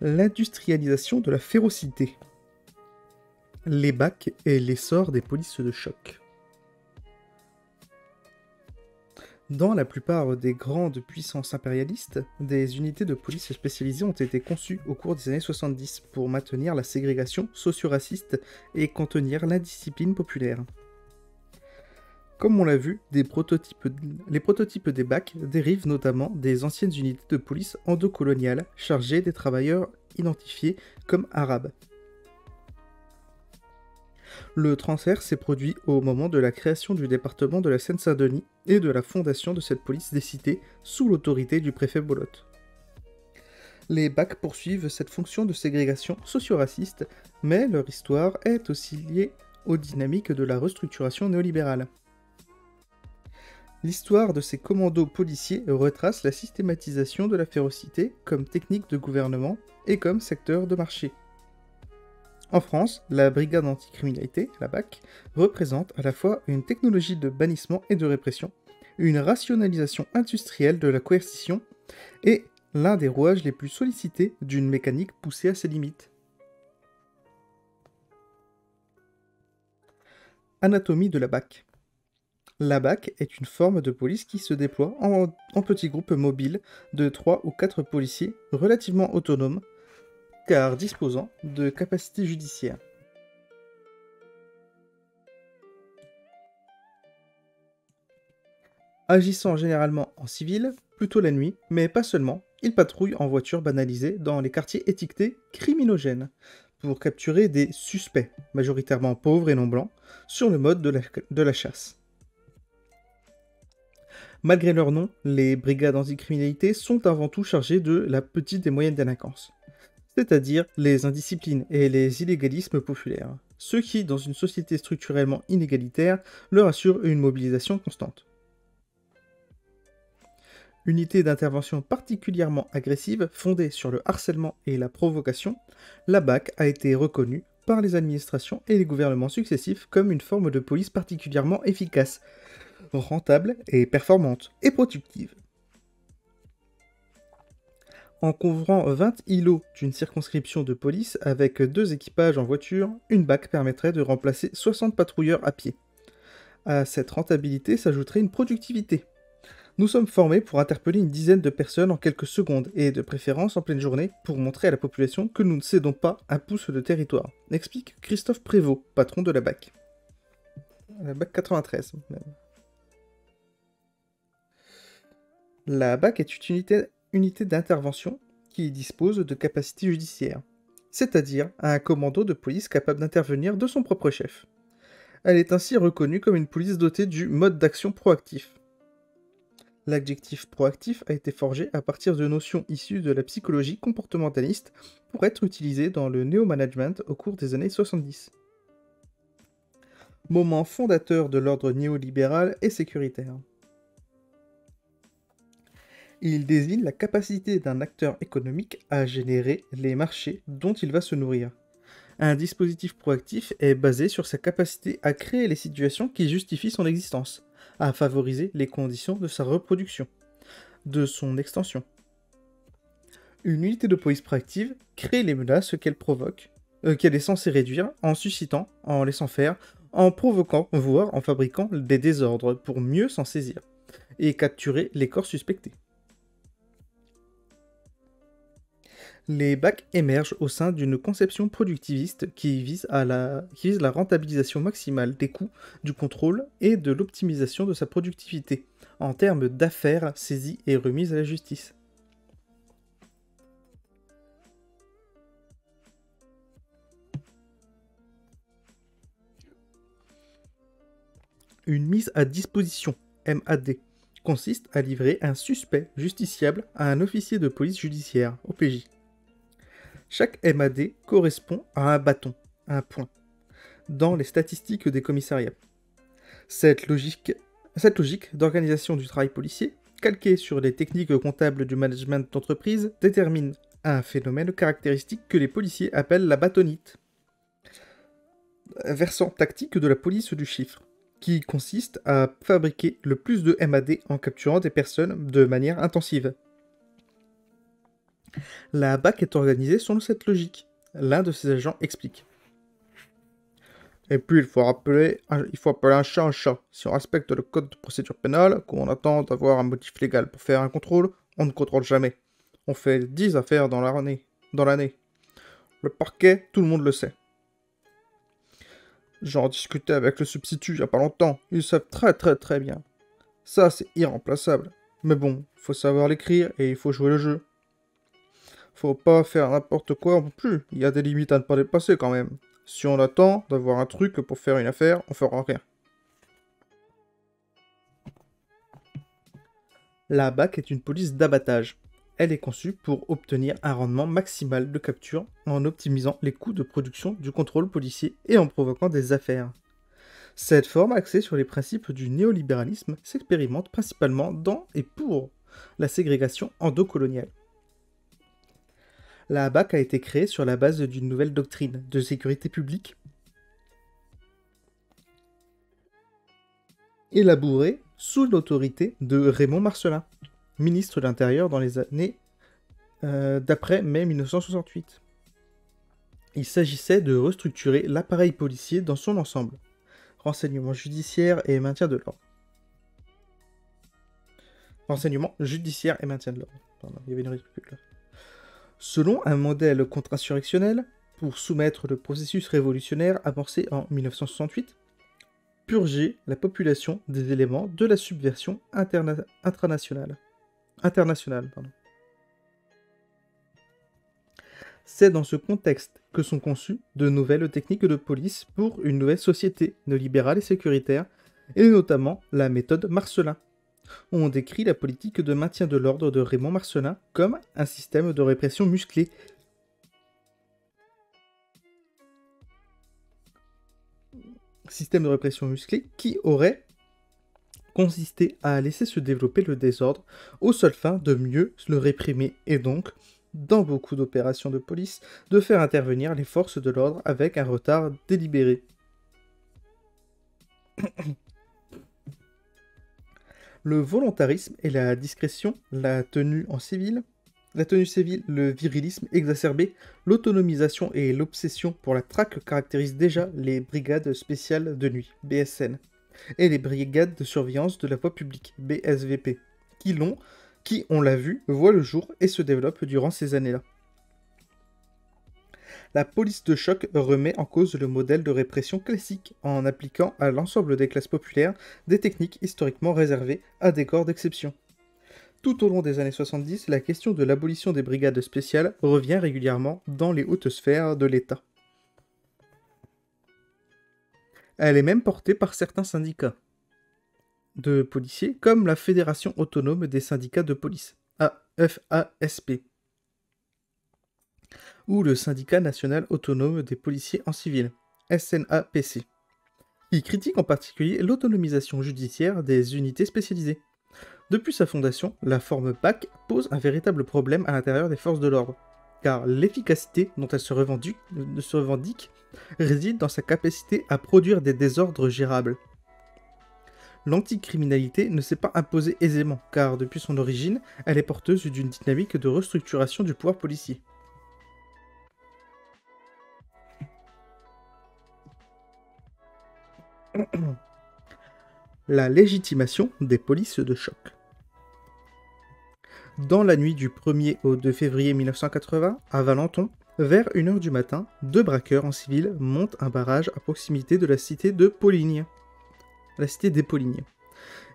L'industrialisation de la férocité. Les BAC et l'essor des polices de choc. Dans la plupart des grandes puissances impérialistes, des unités de police spécialisées ont été conçues au cours des années 70 pour maintenir la ségrégation socio-raciste et contenir l'indiscipline populaire. Comme on l'a vu, les prototypes des BAC dérivent notamment des anciennes unités de police endocoloniales chargées des travailleurs identifiés comme arabes. Le transfert s'est produit au moment de la création du département de la Seine-Saint-Denis et de la fondation de cette police des cités sous l'autorité du préfet Bolotte. Les BAC poursuivent cette fonction de ségrégation socio-raciste, mais leur histoire est aussi liée aux dynamiques de la restructuration néolibérale. L'histoire de ces commandos policiers retrace la systématisation de la férocité comme technique de gouvernement et comme secteur de marché. En France, la brigade anticriminalité, la BAC, représente à la fois une technologie de bannissement et de répression, une rationalisation industrielle de la coercition et l'un des rouages les plus sollicités d'une mécanique poussée à ses limites. Anatomie de la BAC. La BAC est une forme de police qui se déploie en petits groupes mobiles de 3 ou 4 policiers relativement autonomes, car disposant de capacités judiciaires. Agissant généralement en civil, plutôt la nuit, mais pas seulement, ils patrouillent en voiture banalisée dans les quartiers étiquetés criminogènes, pour capturer des suspects, majoritairement pauvres et non blancs, sur le mode de la chasse. Malgré leur nom, les brigades anticriminalité sont avant tout chargées de la petite et moyenne délinquance, c'est-à-dire les indisciplines et les illégalismes populaires, ceux qui, dans une société structurellement inégalitaire, leur assurent une mobilisation constante. Unité d'intervention particulièrement agressive, fondée sur le harcèlement et la provocation, la BAC a été reconnue par les administrations et les gouvernements successifs comme une forme de police particulièrement efficace, rentable et performante, et productive. En couvrant 20 îlots d'une circonscription de police avec 2 équipages en voiture, une BAC permettrait de remplacer 60 patrouilleurs à pied. À cette rentabilité s'ajouterait une productivité. Nous sommes formés pour interpeller une dizaine de personnes en quelques secondes, et de préférence en pleine journée, pour montrer à la population que nous ne cédons pas un pouce de territoire, explique Christophe Prévost, patron de la BAC. La BAC 93, même. La BAC est une unité d'intervention qui dispose de capacités judiciaires, c'est-à-dire un commando de police capable d'intervenir de son propre chef. Elle est ainsi reconnue comme une police dotée du mode d'action proactif. L'adjectif proactif a été forgé à partir de notions issues de la psychologie comportementaliste pour être utilisé dans le néo-management au cours des années 70. Moment fondateur de l'ordre néolibéral et sécuritaire. Il désigne la capacité d'un acteur économique à générer les marchés dont il va se nourrir. Un dispositif proactif est basé sur sa capacité à créer les situations qui justifient son existence, à favoriser les conditions de sa reproduction, de son extension. Une unité de police proactive crée les menaces qu'elle provoque, qu'elle est censée réduire en suscitant, en laissant faire, en provoquant, voire en fabriquant des désordres pour mieux s'en saisir, et capturer les corps suspectés. Les BAC émergent au sein d'une conception productiviste qui vise la rentabilisation maximale des coûts, du contrôle et de l'optimisation de sa productivité, en termes d'affaires saisies et remises à la justice. Une mise à disposition, MAD, consiste à livrer un suspect justiciable à un officier de police judiciaire, OPJ. Chaque MAD correspond à un bâton, un point, dans les statistiques des commissariats. Cette logique d'organisation du travail policier, calquée sur les techniques comptables du management d'entreprise, détermine un phénomène caractéristique que les policiers appellent la bâtonnite, versant tactique de la police du chiffre, qui consiste à fabriquer le plus de MAD en capturant des personnes de manière intensive. La BAC est organisée selon cette logique. L'un de ses agents explique. Et puis, il faut appeler un chat un chat. Si on respecte le code de procédure pénale, qu'on attend d'avoir un motif légal pour faire un contrôle, on ne contrôle jamais. On fait 10 affaires dans l'année. Le parquet, tout le monde le sait. J'en discutais avec le substitut il y a pas longtemps. Ils savent très bien. Ça, c'est irremplaçable. Mais bon, faut savoir l'écrire et il faut jouer le jeu. Faut pas faire n'importe quoi non plus. Il y a des limites à ne pas dépasser quand même. Si on attend d'avoir un truc pour faire une affaire, on fera rien. La BAC est une police d'abattage. Elle est conçue pour obtenir un rendement maximal de capture en optimisant les coûts de production du contrôle policier et en provoquant des affaires. Cette forme axée sur les principes du néolibéralisme s'expérimente principalement dans et pour la ségrégation endocoloniale. La BAC a été créée sur la base d'une nouvelle doctrine de sécurité publique élaborée sous l'autorité de Raymond Marcellin, ministre de l'Intérieur dans les années d'après mai 1968. Il s'agissait de restructurer l'appareil policier dans son ensemble. Renseignement judiciaire et maintien de l'ordre. Renseignement judiciaire et maintien de l'ordre. Pardon, il y avait une répétition là. Selon un modèle contre-insurrectionnel, pour soumettre le processus révolutionnaire amorcé en 1968, purger la population des éléments de la subversion internationale. C'est dans ce contexte que sont conçues de nouvelles techniques de police pour une nouvelle société néolibérale et sécuritaire, et notamment la méthode Marcellin. On décrit la politique de maintien de l'ordre de Raymond Marcellin comme un système de répression musclé. Qui aurait consisté à laisser se développer le désordre aux seules fins de mieux le réprimer et donc, dans beaucoup d'opérations de police, de faire intervenir les forces de l'ordre avec un retard délibéré. Le volontarisme et la discrétion, la tenue civile, le virilisme exacerbé, l'autonomisation et l'obsession pour la traque caractérisent déjà les brigades spéciales de nuit, BSN, et les brigades de surveillance de la voie publique, BSVP, qui, on l'a vu, voient le jour et se développent durant ces années-là. La police de choc remet en cause le modèle de répression classique en appliquant à l'ensemble des classes populaires des techniques historiquement réservées à des corps d'exception. Tout au long des années 70, la question de l'abolition des brigades spéciales revient régulièrement dans les hautes sphères de l'État. Elle est même portée par certains syndicats de policiers, comme la Fédération autonome des syndicats de police, FASP, ou le Syndicat national autonome des policiers en civil, SNAPC, qui critique en particulier l'autonomisation judiciaire des unités spécialisées. Depuis sa fondation, la forme BAC pose un véritable problème à l'intérieur des forces de l'ordre, car l'efficacité dont elle se revendique réside dans sa capacité à produire des désordres gérables. L'anticriminalité ne s'est pas imposée aisément, car depuis son origine, elle est porteuse d'une dynamique de restructuration du pouvoir policier. La légitimation des polices de choc. Dans la nuit du 1er au 2 février 1980, à Valenton, vers 1h du matin, 2 braqueurs en civil montent un barrage à proximité de la cité de Poligny. La cité des Poligny.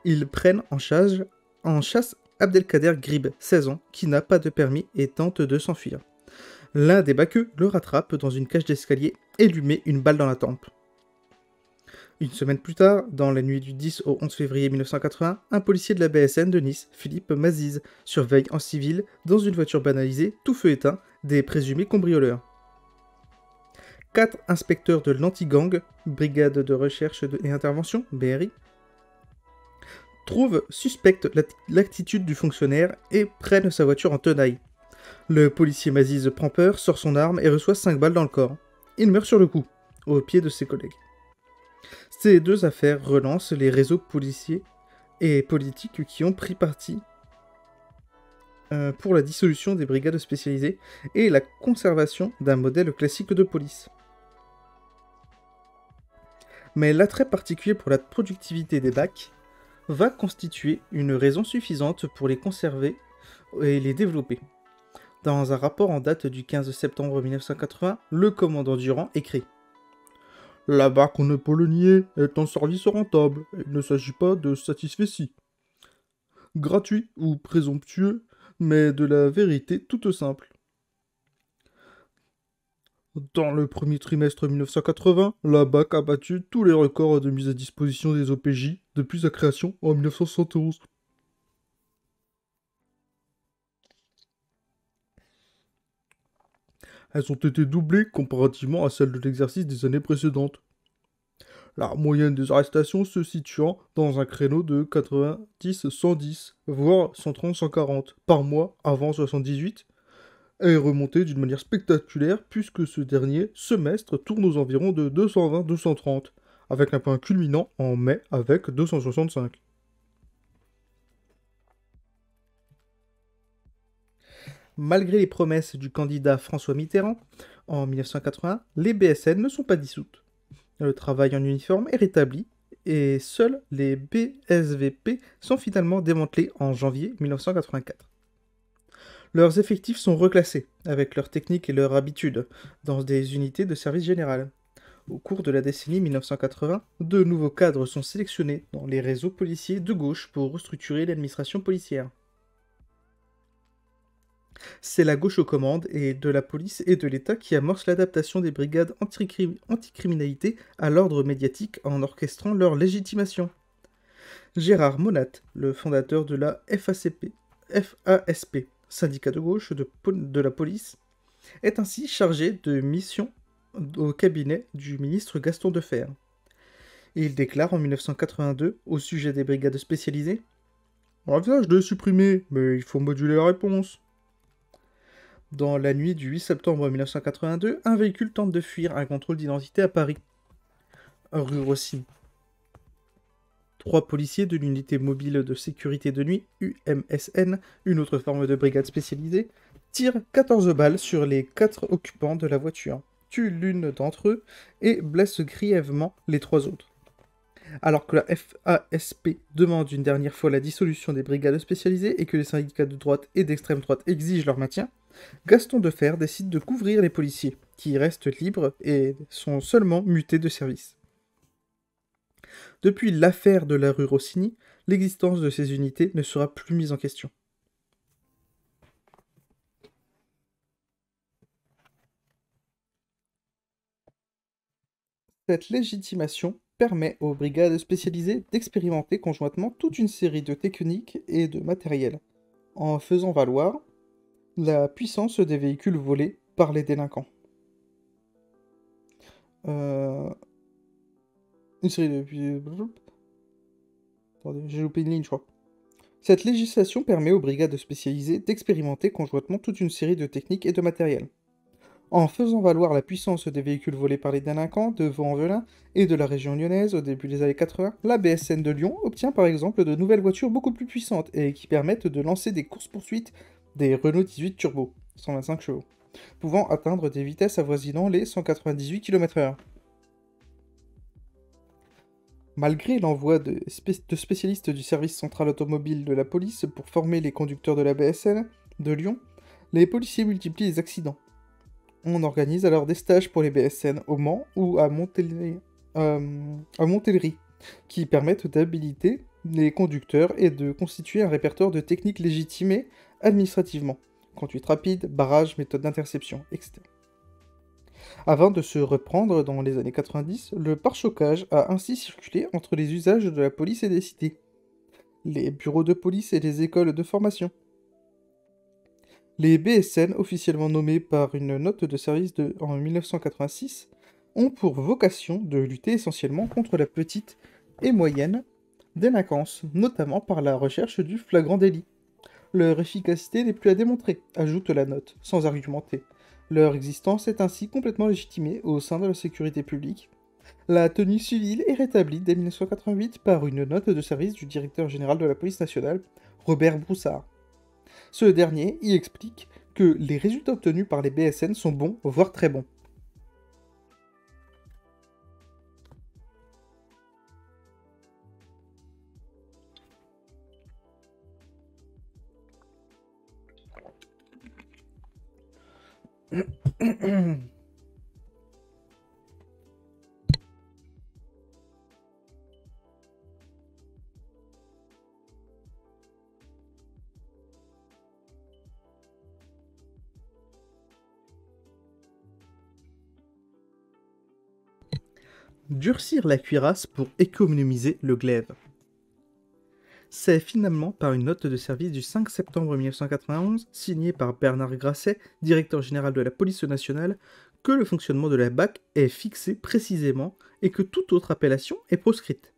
Ils prennent en chasse Abdelkader Grib, 16 ans, qui n'a pas de permis et tente de s'enfuir. L'un des baqueux le rattrape dans une cage d'escalier et lui met une balle dans la tempe. Une semaine plus tard, dans la nuit du 10 au 11 février 1980, un policier de la BSN de Nice, Philippe Maziz, surveille en civil, dans une voiture banalisée, tout feu éteint, des présumés cambrioleurs. 4 inspecteurs de l'anti-gang, brigade de recherche et intervention, BRI, trouvent suspecte l'attitude du fonctionnaire et prennent sa voiture en tenaille. Le policier Maziz prend peur, sort son arme et reçoit 5 balles dans le corps. Il meurt sur le coup, aux pieds de ses collègues. Ces 2 affaires relancent les réseaux policiers et politiques qui ont pris parti pour la dissolution des brigades spécialisées et la conservation d'un modèle classique de police. Mais l'attrait particulier pour la productivité des BAC va constituer une raison suffisante pour les conserver et les développer. Dans un rapport en date du 15 septembre 1980, le commandant Durand écrit « La BAC, on ne peut le nier, est un service rentable. Il ne s'agit pas de satisfecit. Gratuit ou présomptueux, mais de la vérité toute simple. Dans le premier trimestre 1980, la BAC a battu tous les records de mise à disposition des OPJ depuis sa création en 1971. Elles ont été doublées comparativement à celles de l'exercice des années précédentes. La moyenne des arrestations se situant dans un créneau de 90-110, voire 130-140 par mois avant 78, est remontée d'une manière spectaculaire puisque ce dernier semestre tourne aux environs de 220-230, avec un point culminant en mai avec 265. Malgré les promesses du candidat François Mitterrand, en 1980, les BSN ne sont pas dissoutes. Le travail en uniforme est rétabli et seuls les BSVP sont finalement démantelés en janvier 1984. Leurs effectifs sont reclassés, avec leurs techniques et leurs habitudes, dans des unités de service général. Au cours de la décennie 1980, de nouveaux cadres sont sélectionnés dans les réseaux policiers de gauche pour restructurer l'administration policière. C'est la gauche aux commandes et de la police et de l'État qui amorce l'adaptation des brigades anticriminalité à l'ordre médiatique en orchestrant leur légitimation. Gérard Monat, le fondateur de la FASP, syndicat de gauche de la police, est ainsi chargé de mission au cabinet du ministre Gaston Defferre. Il déclare en 1982 au sujet des brigades spécialisées « On envisage de les supprimer, mais il faut moduler la réponse. » Dans la nuit du 8 septembre 1982, un véhicule tente de fuir un contrôle d'identité à Paris, rue Rossini. 3 policiers de l'unité mobile de sécurité de nuit, UMSN, une autre forme de brigade spécialisée, tirent 14 balles sur les 4 occupants de la voiture, tuent l'une d'entre eux et blessent grièvement les 3 autres. Alors que la FASP demande une dernière fois la dissolution des brigades spécialisées et que les syndicats de droite et d'extrême droite exigent leur maintien, Gaston Defferre décide de couvrir les policiers, qui restent libres et sont seulement mutés de service. Depuis l'affaire de la rue Rossini, l'existence de ces unités ne sera plus mise en question. Cette légitimation permet aux brigades spécialisées d'expérimenter conjointement toute une série de techniques et de matériel, en faisant valoir la puissance des véhicules volés par les délinquants. Une série de... Attendez, j'ai loupé une ligne, je crois. Cette législation permet aux brigades spécialisées d'expérimenter conjointement toute une série de techniques et de matériel. En faisant valoir la puissance des véhicules volés par les délinquants de Vaux-en-Velin et de la région lyonnaise au début des années 80, la BSN de Lyon obtient par exemple de nouvelles voitures beaucoup plus puissantes et qui permettent de lancer des courses-poursuites des Renault 18 Turbo, 125 chevaux, pouvant atteindre des vitesses avoisinant les 198 km/h. Malgré l'envoi de spécialistes du service central automobile de la police pour former les conducteurs de la BSN de Lyon, les policiers multiplient les accidents. On organise alors des stages pour les BSN au Mans ou à Montellery, qui permettent d'habiliter les conducteurs et de constituer un répertoire de techniques légitimées administrativement. Conduite rapide, barrage, méthode d'interception, etc. Avant de se reprendre dans les années 90, le pare-choquage a ainsi circulé entre les usages de la police et des cités, les bureaux de police et les écoles de formation. Les BSN, officiellement nommés par une note de service en 1986, ont pour vocation de lutter essentiellement contre la petite et moyenne délinquance, notamment par la recherche du flagrant délit. Leur efficacité n'est plus à démontrer, ajoute la note, sans argumenter. Leur existence est ainsi complètement légitimée au sein de la sécurité publique. La tenue civile est rétablie dès 1988 par une note de service du directeur général de la police nationale, Robert Broussard. Ce dernier y explique que les résultats obtenus par les BSN sont bons, voire très bons. Durcir la cuirasse pour économiser le glaive. C'est finalement par une note de service du 5 septembre 1991, signée par Bernard Grasset, directeur général de la police nationale, que le fonctionnement de la BAC est fixé précisément et que toute autre appellation est proscrite.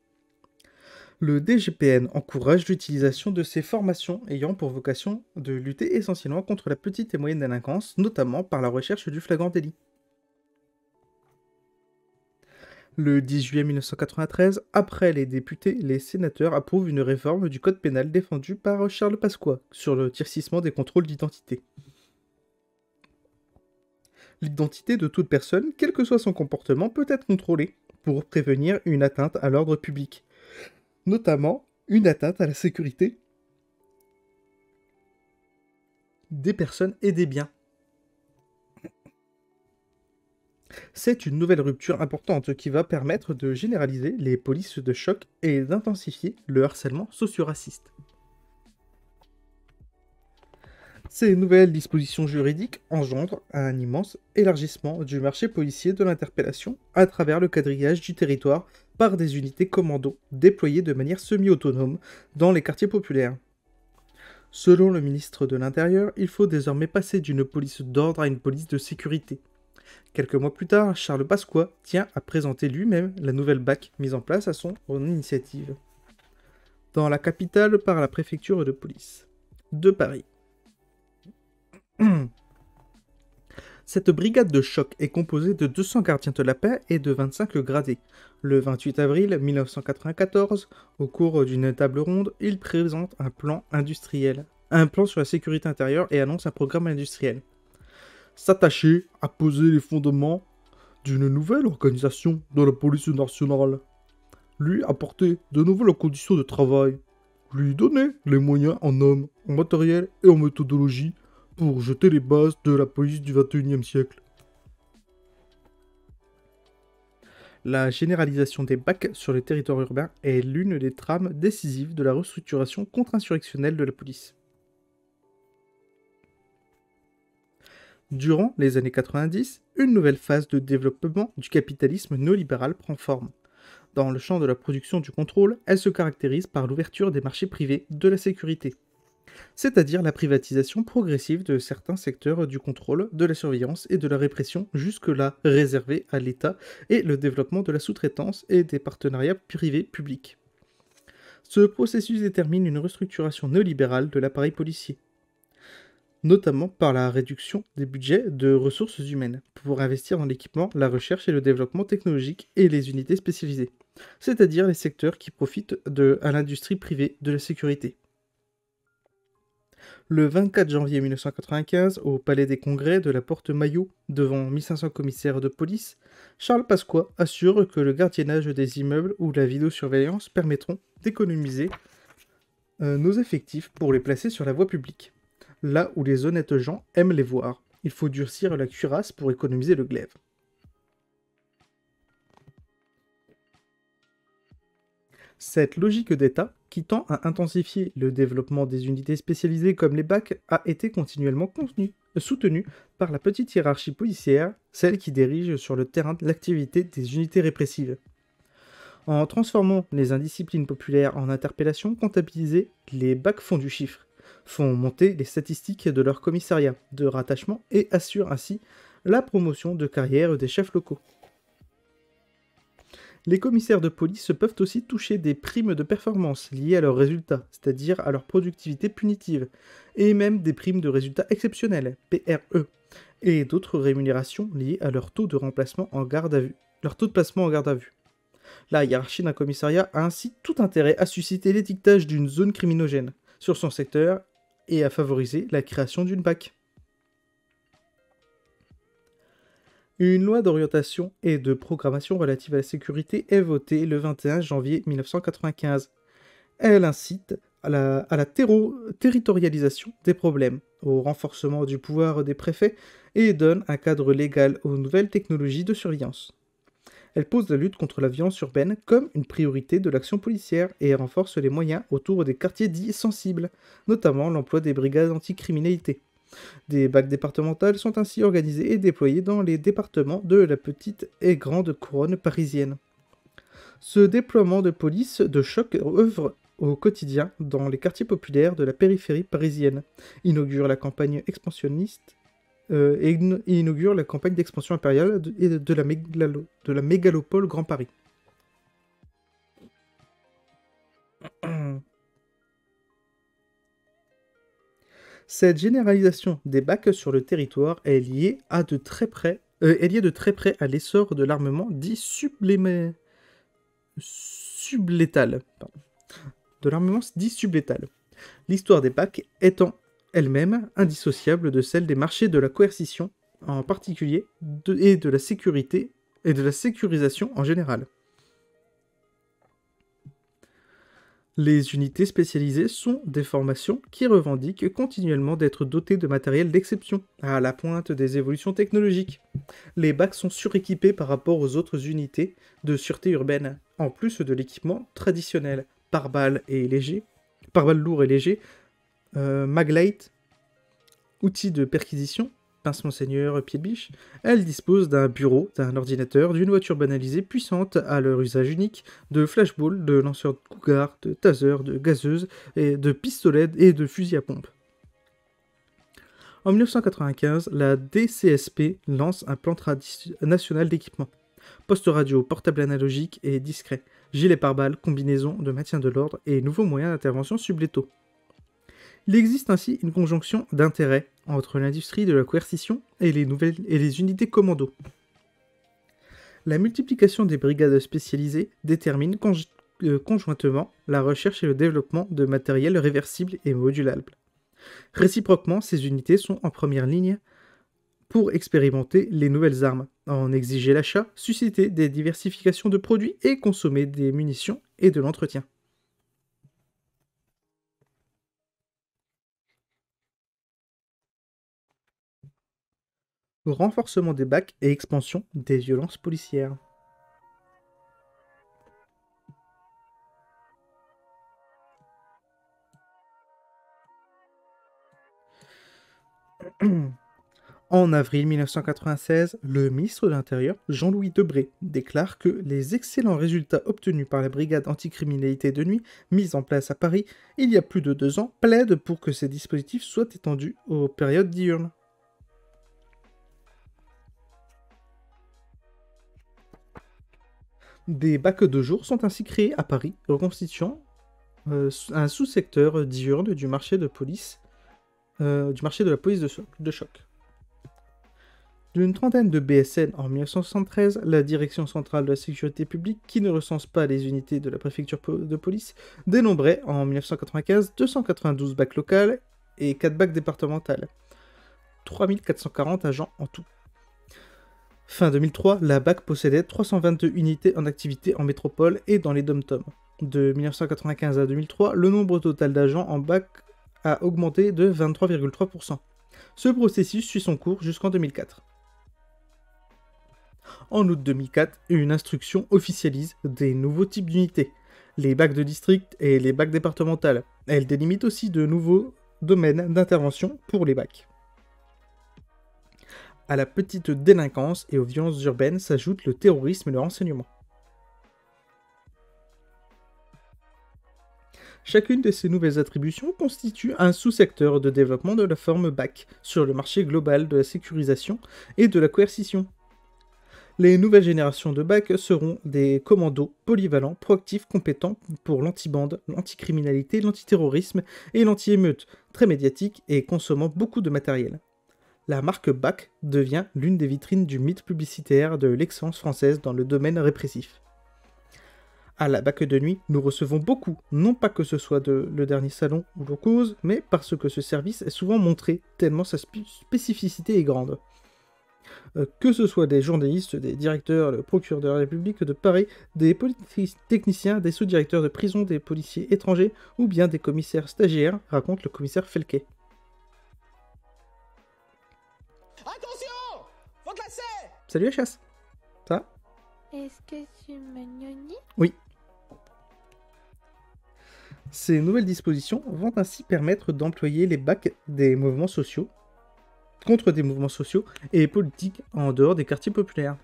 Le DGPN encourage l'utilisation de ces formations ayant pour vocation de lutter essentiellement contre la petite et moyenne délinquance, notamment par la recherche du flagrant délit. Le 10 juillet 1993, après les députés, les sénateurs approuvent une réforme du code pénal défendue par Charles Pasqua sur le durcissement des contrôles d'identité. L'identité de toute personne, quel que soit son comportement, peut être contrôlée pour prévenir une atteinte à l'ordre public, notamment une atteinte à la sécurité des personnes et des biens. C'est une nouvelle rupture importante qui va permettre de généraliser les polices de choc et d'intensifier le harcèlement socio-raciste. Ces nouvelles dispositions juridiques engendrent un immense élargissement du marché policier de l'interpellation à travers le quadrillage du territoire par des unités commando déployées de manière semi-autonome dans les quartiers populaires. Selon le ministre de l'Intérieur, il faut désormais passer d'une police d'ordre à une police de sécurité. Quelques mois plus tard, Charles Pasqua tient à présenter lui-même la nouvelle BAC mise en place à son initiative. Dans la capitale par la préfecture de police de Paris. Cette brigade de choc est composée de 200 gardiens de la paix et de 25 gradés. Le 28 avril 1994, au cours d'une table ronde, il présente un plan industriel, un plan sur la sécurité intérieure et annonce un programme industriel. S'attacher à poser les fondements d'une nouvelle organisation de la police nationale. Lui apporter de nouvelles conditions de travail. Lui donner les moyens en hommes, en matériel et en méthodologie pour jeter les bases de la police du XXIe siècle. La généralisation des BAC sur les territoires urbains est l'une des trames décisives de la restructuration contre-insurrectionnelle de la police. Durant les années 90, une nouvelle phase de développement du capitalisme néolibéral prend forme. Dans le champ de la production du contrôle, elle se caractérise par l'ouverture des marchés privés de la sécurité, c'est-à-dire la privatisation progressive de certains secteurs du contrôle, de la surveillance et de la répression jusque-là réservés à l'État et le développement de la sous-traitance et des partenariats privés-publics. Ce processus détermine une restructuration néolibérale de l'appareil policier, notamment par la réduction des budgets de ressources humaines, pour investir dans l'équipement, la recherche et le développement technologique et les unités spécialisées, c'est-à-dire les secteurs qui profitent à l'industrie privée de la sécurité. Le 24 janvier 1995, au Palais des Congrès de la Porte Maillot, devant 1500 commissaires de police, Charles Pasqua assure que le gardiennage des immeubles ou la vidéosurveillance permettront d'économiser nos effectifs pour les placer sur la voie publique, là où les honnêtes gens aiment les voir. Il faut durcir la cuirasse pour économiser le glaive. Cette logique d'État, qui tend à intensifier le développement des unités spécialisées comme les BAC, a été continuellement soutenue par la petite hiérarchie policière, celle qui dirige sur le terrain l'activité des unités répressives. En transformant les indisciplines populaires en interpellations comptabilisées, les BAC font du chiffre, font monter les statistiques de leur commissariat de rattachement et assurent ainsi la promotion de carrière des chefs locaux. Les commissaires de police peuvent aussi toucher des primes de performance liées à leurs résultats, c'est-à-dire à leur productivité punitive, et même des primes de résultats exceptionnels, PRE, et d'autres rémunérations liées à leur taux de remplacement en garde à vue, leur taux de placement en garde à vue. La hiérarchie d'un commissariat a ainsi tout intérêt à susciter l'étiquetage d'une zone criminogène sur son secteur et à favoriser la création d'une BAC. Une loi d'orientation et de programmation relative à la sécurité est votée le 21 janvier 1995. Elle incite à la territorialisation des problèmes, au renforcement du pouvoir des préfets et donne un cadre légal aux nouvelles technologies de surveillance. Elle pose la lutte contre la violence urbaine comme une priorité de l'action policière et renforce les moyens autour des quartiers dits sensibles, notamment l'emploi des brigades anticriminalité. Des BAC départementales sont ainsi organisées et déployées dans les départements de la petite et grande couronne parisienne. Ce déploiement de police de choc œuvre au quotidien dans les quartiers populaires de la périphérie parisienne, inaugure la campagne expansionniste et inaugure la campagne d'expansion impériale de la mégalopole Grand Paris. Cette généralisation des BAC sur le territoire est liée de très près à l'essor de l'armement dit sublétal. De l'armement dit sublétal. L'histoire des BAC étant elle-même indissociable de celle des marchés de la coercition, en particulier, et de la sécurité et de la sécurisation en général. Les unités spécialisées sont des formations qui revendiquent continuellement d'être dotées de matériel d'exception, à la pointe des évolutions technologiques. Les BAC sont suréquipés par rapport aux autres unités de sûreté urbaine, en plus de l'équipement traditionnel, pare-balles lourds et légers, maglite, outils de perquisition, pince-monseigneur, pied de biche. Elle dispose d'un bureau, d'un ordinateur, d'une voiture banalisée puissante à leur usage unique, de flashballs, de lanceurs de cougar, de tasers, de gazeuses, et de pistolets et de fusils à pompe. En 1995, la DCSP lance un plan national d'équipement. Poste radio, portable analogique et discret, gilet pare-balles, combinaison de maintien de l'ordre et nouveaux moyens d'intervention sublétaux. Il existe ainsi une conjonction d'intérêts entre l'industrie de la coercition et les unités commando. La multiplication des brigades spécialisées détermine conjointement la recherche et le développement de matériel réversible et modulable. Réciproquement, ces unités sont en première ligne pour expérimenter les nouvelles armes, en exiger l'achat, susciter des diversifications de produits et consommer des munitions et de l'entretien. Renforcement des BAC et expansion des violences policières. En avril 1996, le ministre de l'Intérieur, Jean-Louis Debré, déclare que les excellents résultats obtenus par la brigade anticriminalité de nuit, mise en place à Paris il y a plus de 2 ans, plaident pour que ces dispositifs soient étendus aux périodes diurnes. Des BAC de jour sont ainsi créés à Paris, reconstituant un sous-secteur diurne du marché de la police de choc. D'une trentaine de BSN en 1973, la Direction centrale de la sécurité publique, qui ne recense pas les unités de la préfecture de police, dénombrait en 1995 292 BAC locales et 4 BAC départementales. 3440 agents en tout. Fin 2003, la BAC possédait 322 unités en activité en métropole et dans les dom-toms. De 1995 à 2003, le nombre total d'agents en BAC a augmenté de 23,3%. Ce processus suit son cours jusqu'en 2004. En août 2004, une instruction officialise des nouveaux types d'unités, les BAC de district et les BAC départementales. Elle délimite aussi de nouveaux domaines d'intervention pour les BAC. À la petite délinquance et aux violences urbaines s'ajoutent le terrorisme et le renseignement. Chacune de ces nouvelles attributions constitue un sous-secteur de développement de la forme BAC sur le marché global de la sécurisation et de la coercition. Les nouvelles générations de BAC seront des commandos polyvalents, proactifs, compétents pour l'antibande, l'anticriminalité, l'antiterrorisme et l'anti-émeute, très médiatiques et consommant beaucoup de matériel. La marque BAC devient l'une des vitrines du mythe publicitaire de l'excellence française dans le domaine répressif. À la BAC de nuit, nous recevons beaucoup, non pas que ce soit le dernier salon ou le cause, mais parce que ce service est souvent montré, tellement sa spécificité est grande. Que ce soit des journalistes, des directeurs, le procureur de la République de Paris, des techniciens, des sous-directeurs de prison, des policiers étrangers, ou bien des commissaires stagiaires, raconte le commissaire Felquet. Attention! Faut classer! Salut la chasse. Ça va? Est-ce que tu m'as gnoni? Oui. Ces nouvelles dispositions vont ainsi permettre d'employer les BAC des mouvements sociaux contre des mouvements sociaux et politiques en dehors des quartiers populaires.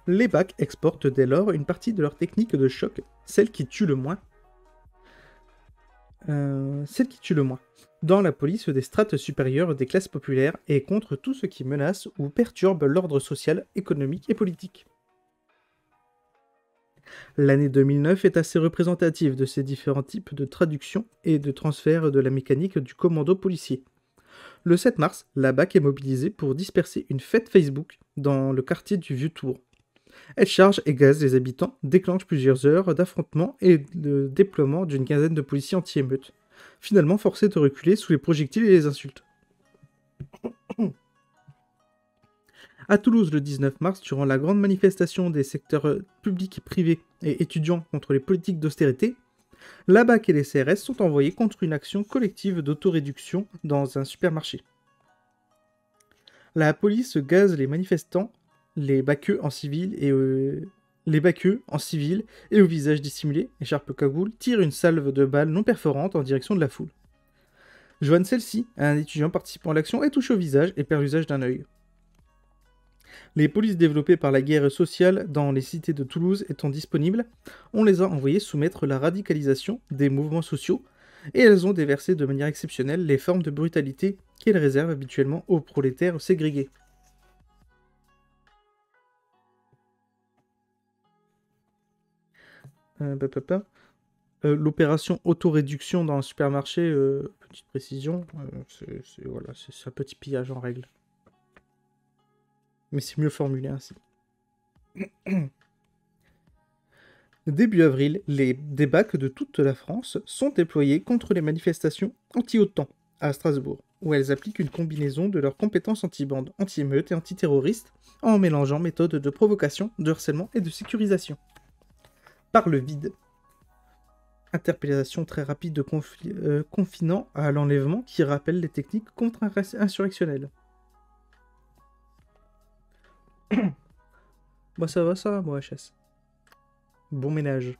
Les BAC exportent dès lors une partie de leur technique de choc, celle qui tue le moins, dans la police des strates supérieures des classes populaires et contre tout ce qui menace ou perturbe l'ordre social, économique et politique. L'année 2009 est assez représentative de ces différents types de traductions et de transferts de la mécanique du commando policier. Le 7 mars, la BAC est mobilisée pour disperser une fête Facebook dans le quartier du Vieux-Tour. Elle charge et gaze les habitants, déclenche plusieurs heures d'affrontements et le déploiement d'une quinzaine de policiers anti-émeutes, finalement forcés de reculer sous les projectiles et les insultes. À Toulouse, le 19 mars, durant la grande manifestation des secteurs publics, privés et étudiants contre les politiques d'austérité, la BAC et les CRS sont envoyés contre une action collective d'autoréduction dans un supermarché. La police gaze les manifestants, les BACeux en civil et au visage dissimulé, écharpe cagoule, tire une salve de balles non perforantes en direction de la foule. Joanne Celsi, un étudiant participant à l'action, est touché au visage et perd l'usage d'un œil. Les polices développées par la guerre sociale dans les cités de Toulouse étant disponibles, on les a envoyées soumettre la radicalisation des mouvements sociaux et elles ont déversé de manière exceptionnelle les formes de brutalité qu'elles réservent habituellement aux prolétaires ségrégés. L'opération autoréduction dans un supermarché, petite précision, c'est un petit pillage en règle. Mais c'est mieux formulé ainsi. Début avril, des BAC de toute la France sont déployés contre les manifestations anti-OTAN à Strasbourg, où elles appliquent une combinaison de leurs compétences anti-bande, anti-émeutes et antiterroristes, en mélangeant méthodes de provocation, de harcèlement et de sécurisation. Par le vide. Interpellation très rapide de confinant à l'enlèvement qui rappelle les techniques contre-insurrectionnelles. Moi ça va, moi HS. Bon ménage.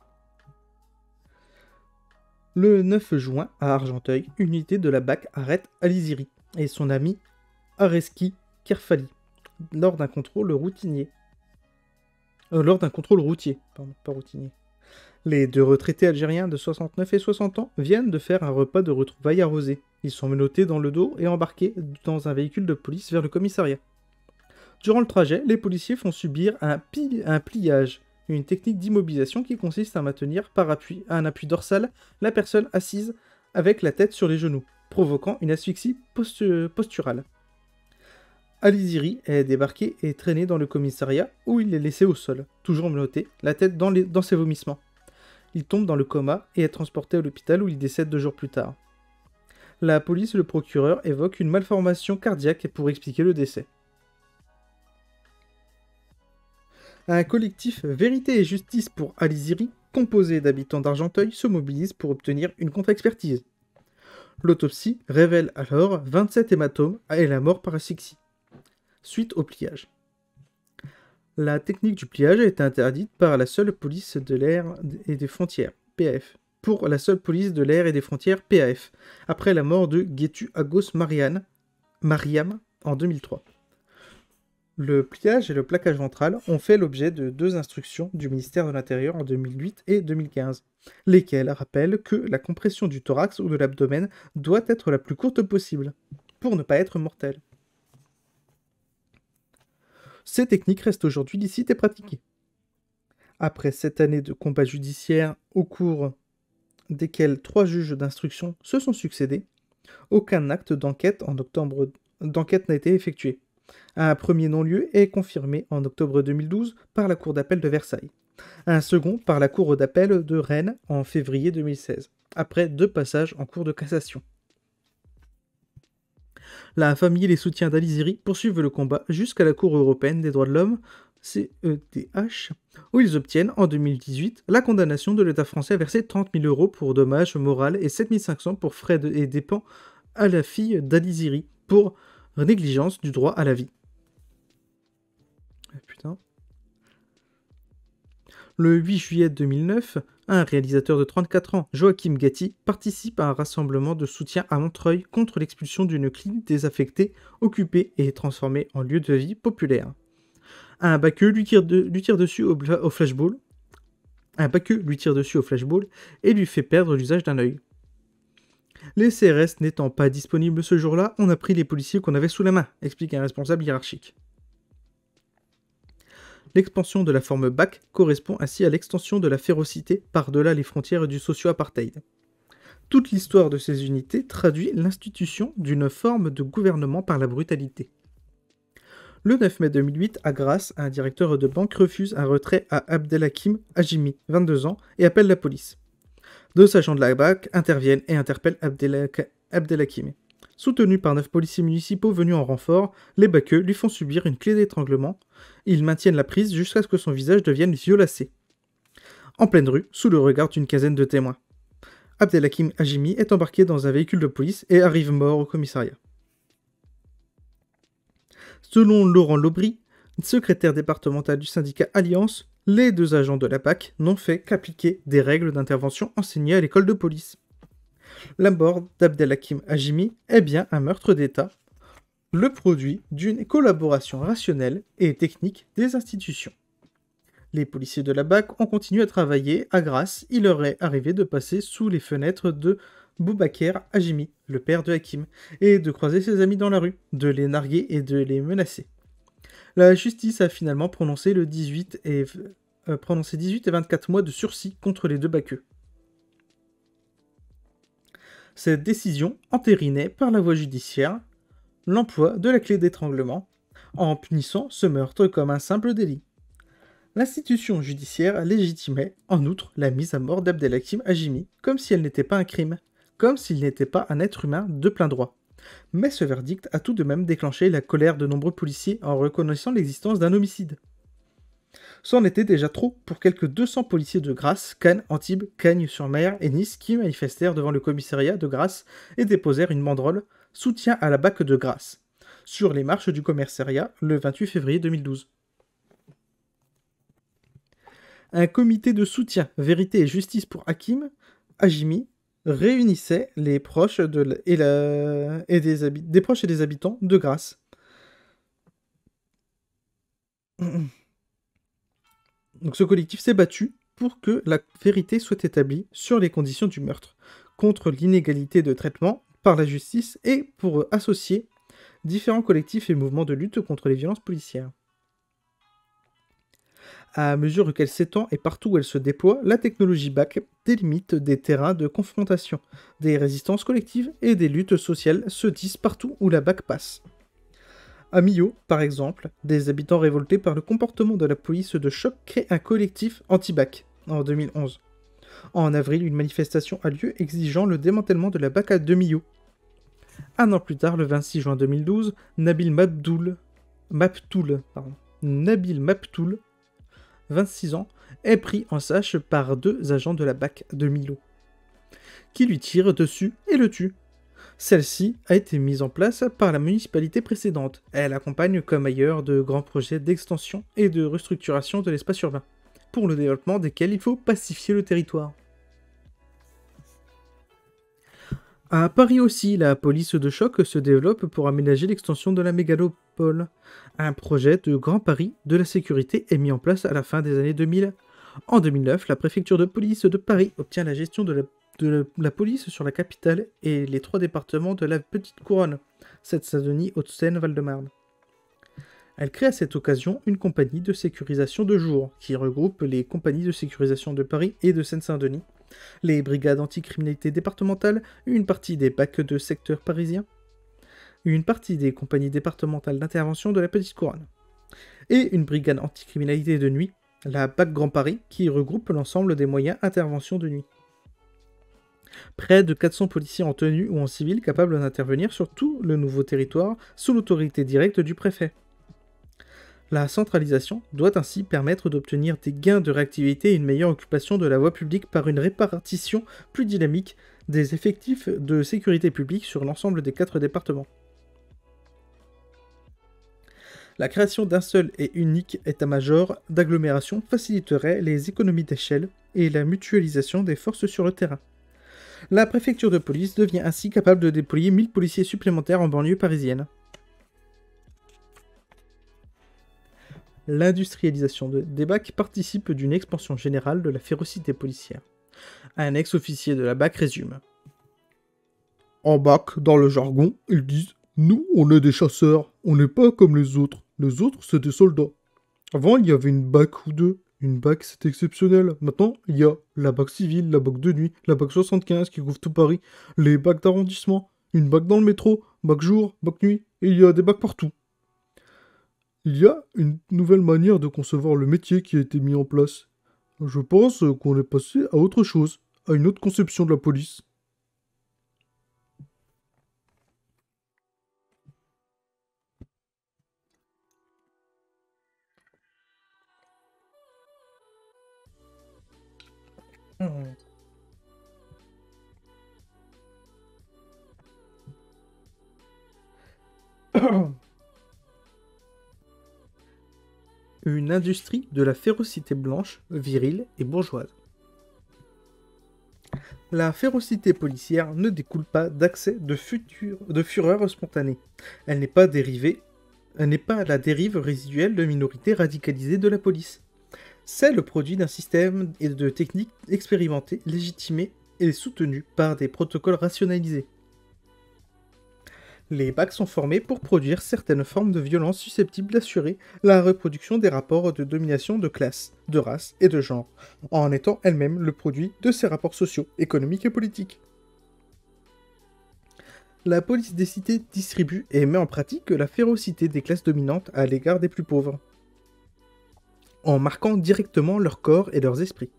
Le 9 juin, à Argenteuil, une unité de la BAC arrête Aliziri et son ami Areski Kerfali lors d'un contrôle routier. Pas routinier. Les deux retraités algériens de 69 et 60 ans viennent de faire un repas de retrouvailles arrosé. Ils sont menottés dans le dos et embarqués dans un véhicule de police vers le commissariat. Durant le trajet, les policiers font subir un pliage, une technique d'immobilisation qui consiste à maintenir par un appui dorsal la personne assise avec la tête sur les genoux, provoquant une asphyxie posturale. Aliziri est débarqué et traîné dans le commissariat où il est laissé au sol, toujours menotté, la tête dans ses vomissements. Il tombe dans le coma et est transporté à l'hôpital où il décède 2 jours plus tard. La police et le procureur évoquent une malformation cardiaque pour expliquer le décès. Un collectif Vérité et Justice pour Aliziri, composé d'habitants d'Argenteuil, se mobilise pour obtenir une contre-expertise. L'autopsie révèle alors 27 hématomes et la mort par asphyxie, suite au pliage. La technique du pliage a été interdite par la seule police de l'air et des frontières, PAF, pour la seule police de l'air et des frontières, PAF, après la mort de Ghetu Agos Mariam en 2003. Le pliage et le plaquage ventral ont fait l'objet de 2 instructions du ministère de l'Intérieur en 2008 et 2015, lesquelles rappellent que la compression du thorax ou de l'abdomen doit être la plus courte possible, pour ne pas être mortelle. Ces techniques restent aujourd'hui licites et pratiquées. Après 7 années de combats judiciaires au cours desquels 3 juges d'instruction se sont succédés, aucun acte d'enquête n'a été effectué. Un premier non-lieu est confirmé en octobre 2012 par la Cour d'appel de Versailles. Un second par la Cour d'appel de Rennes en février 2016, après 2 passages en cour de cassation. La famille et les soutiens d'Aliziri poursuivent le combat jusqu'à la Cour européenne des droits de l'homme, CEDH, où ils obtiennent en 2018 la condamnation de l'État français à verser 30 000 euros pour dommages moraux et 7 500 pour frais et dépens à la fille d'Aliziri pour négligence du droit à la vie. Putain. Le 8 juillet 2009, un réalisateur de 34 ans, Joachim Gatti, participe à un rassemblement de soutien à Montreuil contre l'expulsion d'une clinique désaffectée, occupée et transformée en lieu de vie populaire. Un baqueux lui tire dessus au flashball. Un baqueux lui tire dessus au flashball et lui fait perdre l'usage d'un œil. Les CRS n'étant pas disponibles ce jour-là, on a pris les policiers qu'on avait sous la main, explique un responsable hiérarchique. L'expansion de la forme BAC correspond ainsi à l'extension de la férocité par-delà les frontières du socio-apartheid. Toute l'histoire de ces unités traduit l'institution d'une forme de gouvernement par la brutalité. Le 9 mai 2008, à Grasse, un directeur de banque refuse un retrait à Abdelhakim Hajimi, 22 ans, et appelle la police. 2 agents de la BAC interviennent et interpellent Abdelhakim. Soutenu par 9 policiers municipaux venus en renfort, les baqueux lui font subir une clé d'étranglement. Ils maintiennent la prise jusqu'à ce que son visage devienne violacé. En pleine rue, sous le regard d'une quinzaine de témoins. Abdelhakim Hajimi est embarqué dans un véhicule de police et arrive mort au commissariat. Selon Laurent Lobry, secrétaire départemental du syndicat Alliance, les 2 agents de la BAC n'ont fait qu'appliquer des règles d'intervention enseignées à l'école de police. La mort d'Abdelhakim Hajimi est bien un meurtre d'État, le produit d'une collaboration rationnelle et technique des institutions. Les policiers de la BAC ont continué à travailler à Grasse. Il leur est arrivé de passer sous les fenêtres de Boubaker Hajimi, le père de Hakim, et de croiser ses amis dans la rue, de les narguer et de les menacer. La justice a finalement prononcé 18 et 24 mois de sursis contre les 2 baqueux. Cette décision entérinait par la voie judiciaire l'emploi de la clé d'étranglement en punissant ce meurtre comme un simple délit. L'institution judiciaire légitimait en outre la mise à mort d'Abdelhakim Hajimi comme si elle n'était pas un crime, comme s'il n'était pas un être humain de plein droit. Mais ce verdict a tout de même déclenché la colère de nombreux policiers en reconnaissant l'existence d'un homicide. C'en était déjà trop pour quelques 200 policiers de Grasse, Cannes, Antibes, Cagnes-sur-Mer et Nice qui manifestèrent devant le commissariat de Grasse et déposèrent une banderole « Soutien à la BAC de Grasse » sur les marches du commissariat le 28 février 2012. Un comité de soutien, vérité et justice pour Hakim Hajimi réunissait les proches des proches et des habitants de Grasse. Donc ce collectif s'est battu pour que la vérité soit établie sur les conditions du meurtre, contre l'inégalité de traitement par la justice et pour associer différents collectifs et mouvements de lutte contre les violences policières. À mesure qu'elle s'étend et partout où elle se déploie, la technologie BAC délimite des terrains de confrontation, des résistances collectives et des luttes sociales se tissent partout où la BAC passe. À Millau, par exemple, des habitants révoltés par le comportement de la police de choc créent un collectif anti-BAC en 2011. En avril, une manifestation a lieu exigeant le démantèlement de la BAC de Millau. Un an plus tard, le 26 juin 2012, Nabil Maptoul, 26 ans, est pris en sache par 2 agents de la BAC de Millau, qui lui tirent dessus et le tuent. Celle-ci a été mise en place par la municipalité précédente. Elle accompagne comme ailleurs de grands projets d'extension et de restructuration de l'espace urbain, pour le développement desquels il faut pacifier le territoire. À Paris aussi, la police de choc se développe pour aménager l'extension de la mégalopole. Un projet de Grand Paris de la sécurité est mis en place à la fin des années 2000. En 2009, la préfecture de police de Paris obtient la gestion de la police sur la capitale et les 3 départements de la Petite Couronne, Seine-Saint-Denis, Hauts-de-Seine, Val-de-Marne. Elle crée à cette occasion une compagnie de sécurisation de jour, qui regroupe les compagnies de sécurisation de Paris et de Seine-Saint-Denis, les brigades anticriminalité départementales, une partie des BAC de secteur parisien, une partie des compagnies départementales d'intervention de la Petite Couronne, et une brigade anticriminalité de nuit La BAC Grand Paris, qui regroupe l'ensemble des moyens intervention de nuit. Près de 400 policiers en tenue ou en civil capables d'intervenir sur tout le nouveau territoire sous l'autorité directe du préfet. La centralisation doit ainsi permettre d'obtenir des gains de réactivité et une meilleure occupation de la voie publique par une répartition plus dynamique des effectifs de sécurité publique sur l'ensemble des 4 départements. La création d'un seul et unique état-major d'agglomération faciliterait les économies d'échelle et la mutualisation des forces sur le terrain. La préfecture de police devient ainsi capable de déployer 1000 policiers supplémentaires en banlieue parisienne. L'industrialisation des BAC participe d'une expansion générale de la férocité policière. Un ex-officier de la BAC résume. En BAC, dans le jargon, ils disent « Nous, on est des chasseurs, on n'est pas comme les autres. Les autres, c'est des soldats. » Avant, il y avait une BAC ou deux. Une BAC, c'est exceptionnel. Maintenant, il y a la BAC civile, la BAC de nuit, la BAC 75 qui couvre tout Paris, les BAC d'arrondissement, une BAC dans le métro, BAC jour, BAC nuit, et il y a des BAC partout. Il y a une nouvelle manière de concevoir le métier qui a été mis en place. Je pense qu'on est passé à autre chose, à une autre conception de la police. Une industrie de la férocité blanche, virile et bourgeoise. La férocité policière ne découle pas d'accès de fureur spontanée. Elle n'est pas la dérive résiduelle de minorités radicalisées de la police. C'est le produit d'un système et de techniques expérimentées, légitimées et soutenues par des protocoles rationalisés. Les BAC sont formés pour produire certaines formes de violence susceptibles d'assurer la reproduction des rapports de domination de classe, de race et de genre, en étant elles-mêmes le produit de ces rapports sociaux, économiques et politiques. La police des cités distribue et met en pratique la férocité des classes dominantes à l'égard des plus pauvres, en marquant directement leur corps et leurs esprits.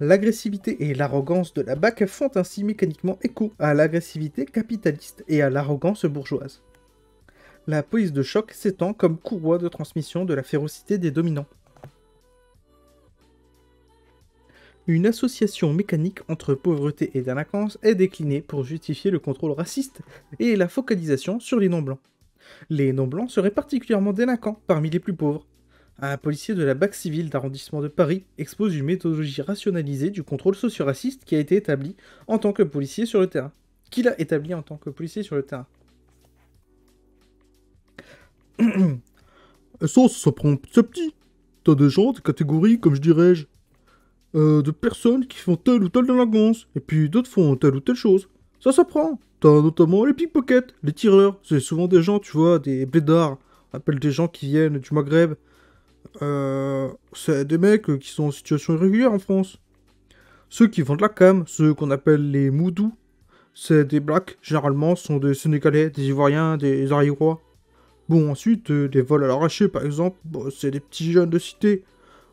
L'agressivité et l'arrogance de la BAC font ainsi mécaniquement écho à l'agressivité capitaliste et à l'arrogance bourgeoise. La police de choc s'étend comme courroie de transmission de la férocité des dominants. Une association mécanique entre pauvreté et délinquance est déclinée pour justifier le contrôle raciste et la focalisation sur les non-blancs. Les non-blancs seraient particulièrement délinquants parmi les plus pauvres. Un policier de la BAC civile d'arrondissement de Paris expose une méthodologie rationalisée du contrôle socio-raciste qui a été établi en tant que policier sur le terrain. Qu'il a établi en tant que policier sur le terrain. Et ça prend petit à petit. T'as des gens, des catégories, comme je dirais-je, de personnes qui font telle ou telle délinquance, et puis d'autres font telle ou telle chose. Ça s'apprend. T'as notamment les pickpockets, les tireurs. C'est souvent des gens, tu vois, des blédards. On appelle des gens qui viennent du Maghreb. C'est des mecs qui sont en situation irrégulière en France. Ceux qui vendent la cam, ceux qu'on appelle les moudous, c'est des blacks, généralement, sont des Sénégalais, des Ivoiriens, des Arirois. Bon, ensuite, les vols à l'arraché, par exemple, c'est des petits jeunes de cité.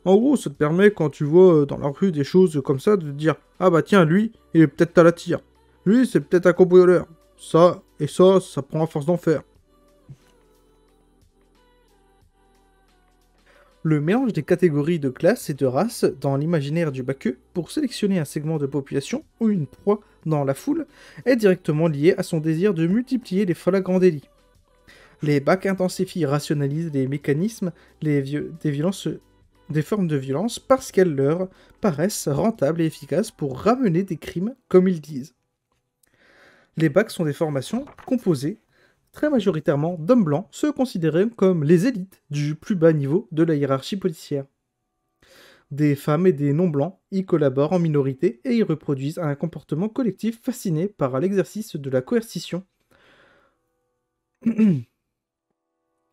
En gros, ça te permet, quand tu vois dans la rue des choses comme ça, de te dire « Ah bah tiens, lui, il est peut-être à la tire. Lui, c'est peut-être un cambrioleur. » Ça, et ça prend à force d'en faire. Le mélange des catégories de classe et de race dans l'imaginaire du Baqueux pour sélectionner un segment de population ou une proie dans la foule est directement lié à son désir de multiplier les flagrants délits. Les BAC intensifient et rationalisent les mécanismes des formes de violence parce qu'elles leur paraissent rentables et efficaces pour ramener des crimes comme ils disent. Les BAC sont des formations composées très majoritairement d'hommes blancs, ceux considérés comme les élites du plus bas niveau de la hiérarchie policière. Des femmes et des non-blancs y collaborent en minorité et y reproduisent un comportement collectif fasciné par l'exercice de la coercition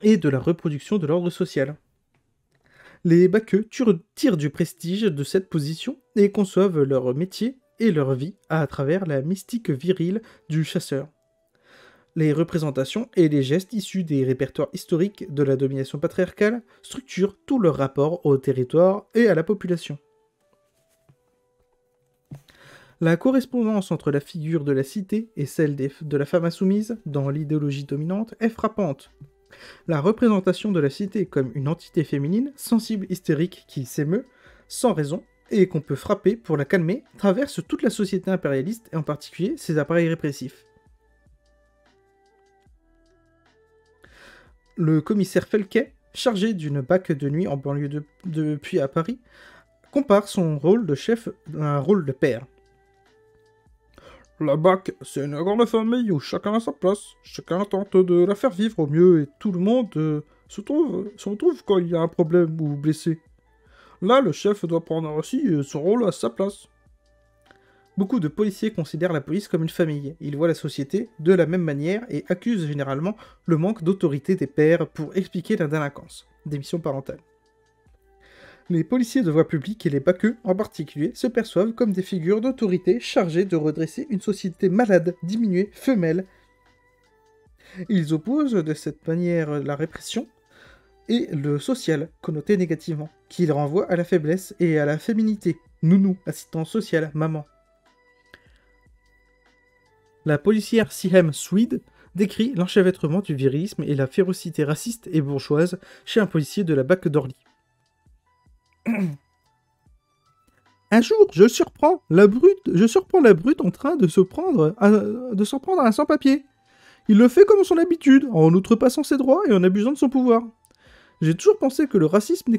et de la reproduction de l'ordre social. Les Baqueux tirent du prestige de cette position et conçoivent leur métier et leur vie à travers la mystique virile du chasseur. Les représentations et les gestes issus des répertoires historiques de la domination patriarcale structurent tout leur rapport au territoire et à la population. La correspondance entre la figure de la cité et celle de la femme insoumise dans l'idéologie dominante est frappante. La représentation de la cité comme une entité féminine, sensible, hystérique, qui s'émeut, sans raison, et qu'on peut frapper pour la calmer, traverse toute la société impérialiste et en particulier ses appareils répressifs. Le commissaire Felquet, chargé d'une BAC de nuit en banlieue puis à Paris, compare son rôle de chef à un rôle de père. La BAC, c'est une grande famille où chacun a sa place, chacun tente de la faire vivre au mieux et tout le monde se retrouve quand il y a un problème ou blessé. Là, le chef doit prendre aussi son rôle à sa place. Beaucoup de policiers considèrent la police comme une famille. Ils voient la société de la même manière et accusent généralement le manque d'autorité des pères pour expliquer la délinquance. Démission parentale. Les policiers de voie publique et les baqueux en particulier se perçoivent comme des figures d'autorité chargées de redresser une société malade, diminuée, femelle. Ils opposent de cette manière la répression et le social, connoté négativement, qui les renvoie à la faiblesse et à la féminité. Nounou, assistance sociale, maman. La policière Sihem Swede décrit l'enchevêtrement du virilisme et la férocité raciste et bourgeoise chez un policier de la BAC d'Orly. Un jour, je surprends la brute en train de s'en prendre à un sans-papier. Il le fait comme son habitude, en outrepassant ses droits et en abusant de son pouvoir. J'ai toujours pensé que le racisme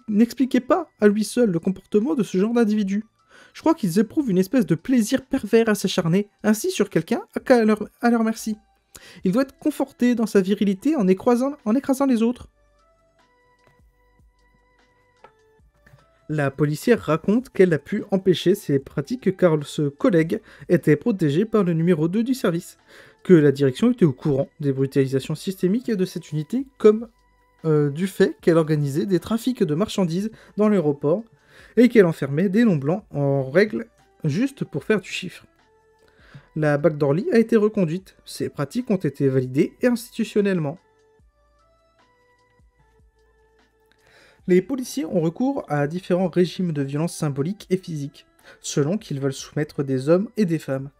n'expliquait pas à lui seul le comportement de ce genre d'individus. Je crois qu'ils éprouvent une espèce de plaisir pervers à s'acharner ainsi sur quelqu'un à leur merci. Il doit être conforté dans sa virilité en écrasant les autres. La policière raconte qu'elle a pu empêcher ces pratiques car ce collègue était protégé par le numéro 2 du service, que la direction était au courant des brutalisations systémiques de cette unité comme du fait qu'elle organisait des trafics de marchandises dans l'aéroport et qu'elle enfermait des non-blancs en règle juste pour faire du chiffre. La BAC d'Orly a été reconduite, ces pratiques ont été validées institutionnellement. Les policiers ont recours à différents régimes de violence symbolique et physique, selon qu'ils veulent soumettre des hommes et des femmes.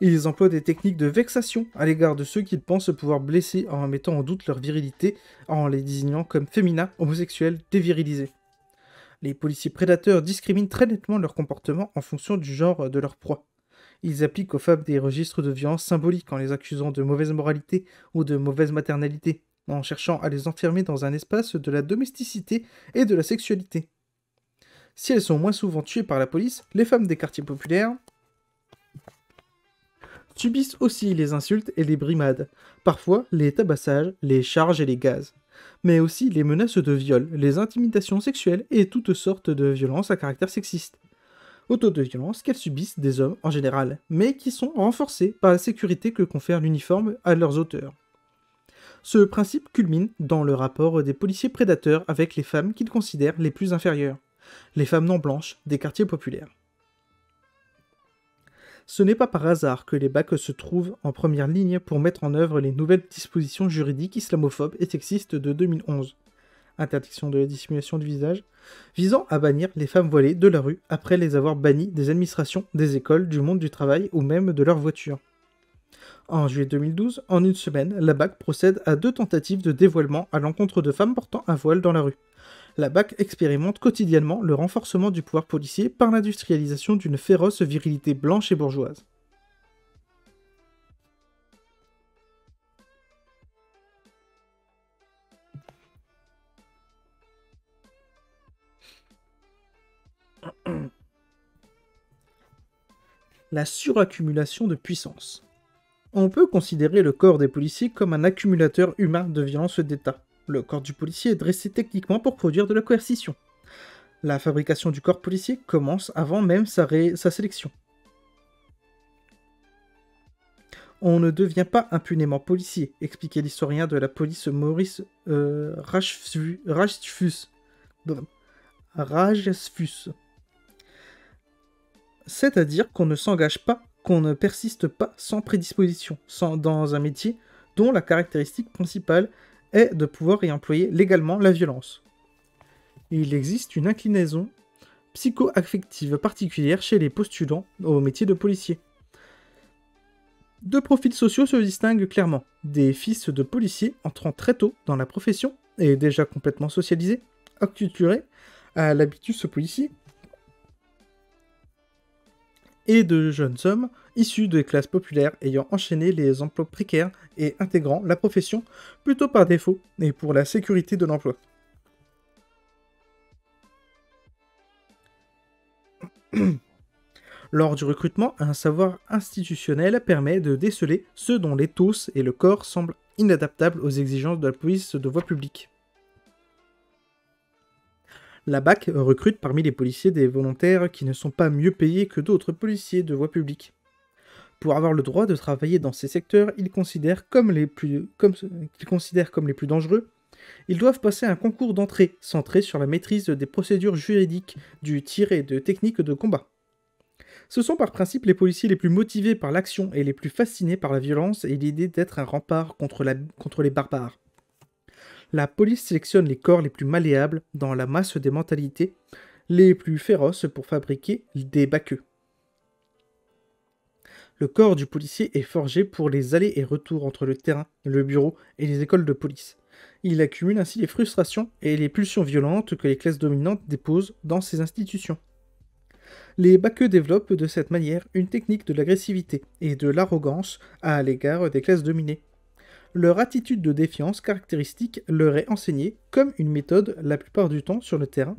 Ils emploient des techniques de vexation à l'égard de ceux qu'ils pensent pouvoir blesser en mettant en doute leur virilité, en les désignant comme féminins, homosexuels, dévirilisés. Les policiers prédateurs discriminent très nettement leur comportement en fonction du genre de leur proie. Ils appliquent aux femmes des registres de violence symbolique en les accusant de mauvaise moralité ou de mauvaise maternalité, en cherchant à les enfermer dans un espace de la domesticité et de la sexualité. Si elles sont moins souvent tuées par la police, les femmes des quartiers populaires subissent aussi les insultes et les brimades, parfois les tabassages, les charges et les gaz, mais aussi les menaces de viol, les intimidations sexuelles et toutes sortes de violences à caractère sexiste. Autant de violences qu'elles subissent des hommes en général, mais qui sont renforcées par la sécurité que confère l'uniforme à leurs auteurs. Ce principe culmine dans le rapport des policiers prédateurs avec les femmes qu'ils considèrent les plus inférieures, les femmes non blanches des quartiers populaires. Ce n'est pas par hasard que les BAC se trouvent en première ligne pour mettre en œuvre les nouvelles dispositions juridiques islamophobes et sexistes de 2011. Interdiction de la dissimulation du visage, visant à bannir les femmes voilées de la rue après les avoir bannies des administrations, des écoles, du monde du travail ou même de leur voiture. En juillet 2012, en une semaine, la BAC procède à 2 tentatives de dévoilement à l'encontre de femmes portant un voile dans la rue. La BAC expérimente quotidiennement le renforcement du pouvoir policier par l'industrialisation d'une féroce virilité blanche et bourgeoise. La suraccumulation de puissance. On peut considérer le corps des policiers comme un accumulateur humain de violence d'État. Le corps du policier est dressé techniquement pour produire de la coercition. La fabrication du corps policier commence avant même sa sélection. On ne devient pas impunément policier, expliquait l'historien de la police Maurice Rajfus. C'est-à-dire qu'on ne s'engage pas, qu'on ne persiste pas sans prédisposition, dans un métier dont la caractéristique principale est de pouvoir y employer légalement la violence. Il existe une inclinaison psycho-affective particulière chez les postulants au métier de policier. Deux profils sociaux se distinguent clairement. Des fils de policiers entrant très tôt dans la profession et déjà complètement socialisés, acculturés à l'habitus policier, et de jeunes hommes issus des classes populaires ayant enchaîné les emplois précaires et intégrant la profession plutôt par défaut et pour la sécurité de l'emploi. Lors du recrutement, un savoir institutionnel permet de déceler ceux dont l'éthos et le corps semblent inadaptables aux exigences de la police de voie publique. La BAC recrute parmi les policiers des volontaires qui ne sont pas mieux payés que d'autres policiers de voie publique. Pour avoir le droit de travailler dans ces secteurs, ils considèrent comme les plus dangereux. Ils doivent passer un concours d'entrée centré sur la maîtrise des procédures juridiques, du tir et de techniques de combat. Ce sont par principe les policiers les plus motivés par l'action et les plus fascinés par la violence et l'idée d'être un rempart contre les barbares. La police sélectionne les corps les plus malléables dans la masse des mentalités, les plus féroces pour fabriquer des baqueux. Le corps du policier est forgé pour les allers et retours entre le terrain, le bureau et les écoles de police. Il accumule ainsi les frustrations et les pulsions violentes que les classes dominantes déposent dans ces institutions. Les baqueux développent de cette manière une technique de l'agressivité et de l'arrogance à l'égard des classes dominées. Leur attitude de défiance caractéristique leur est enseignée comme une méthode la plupart du temps sur le terrain,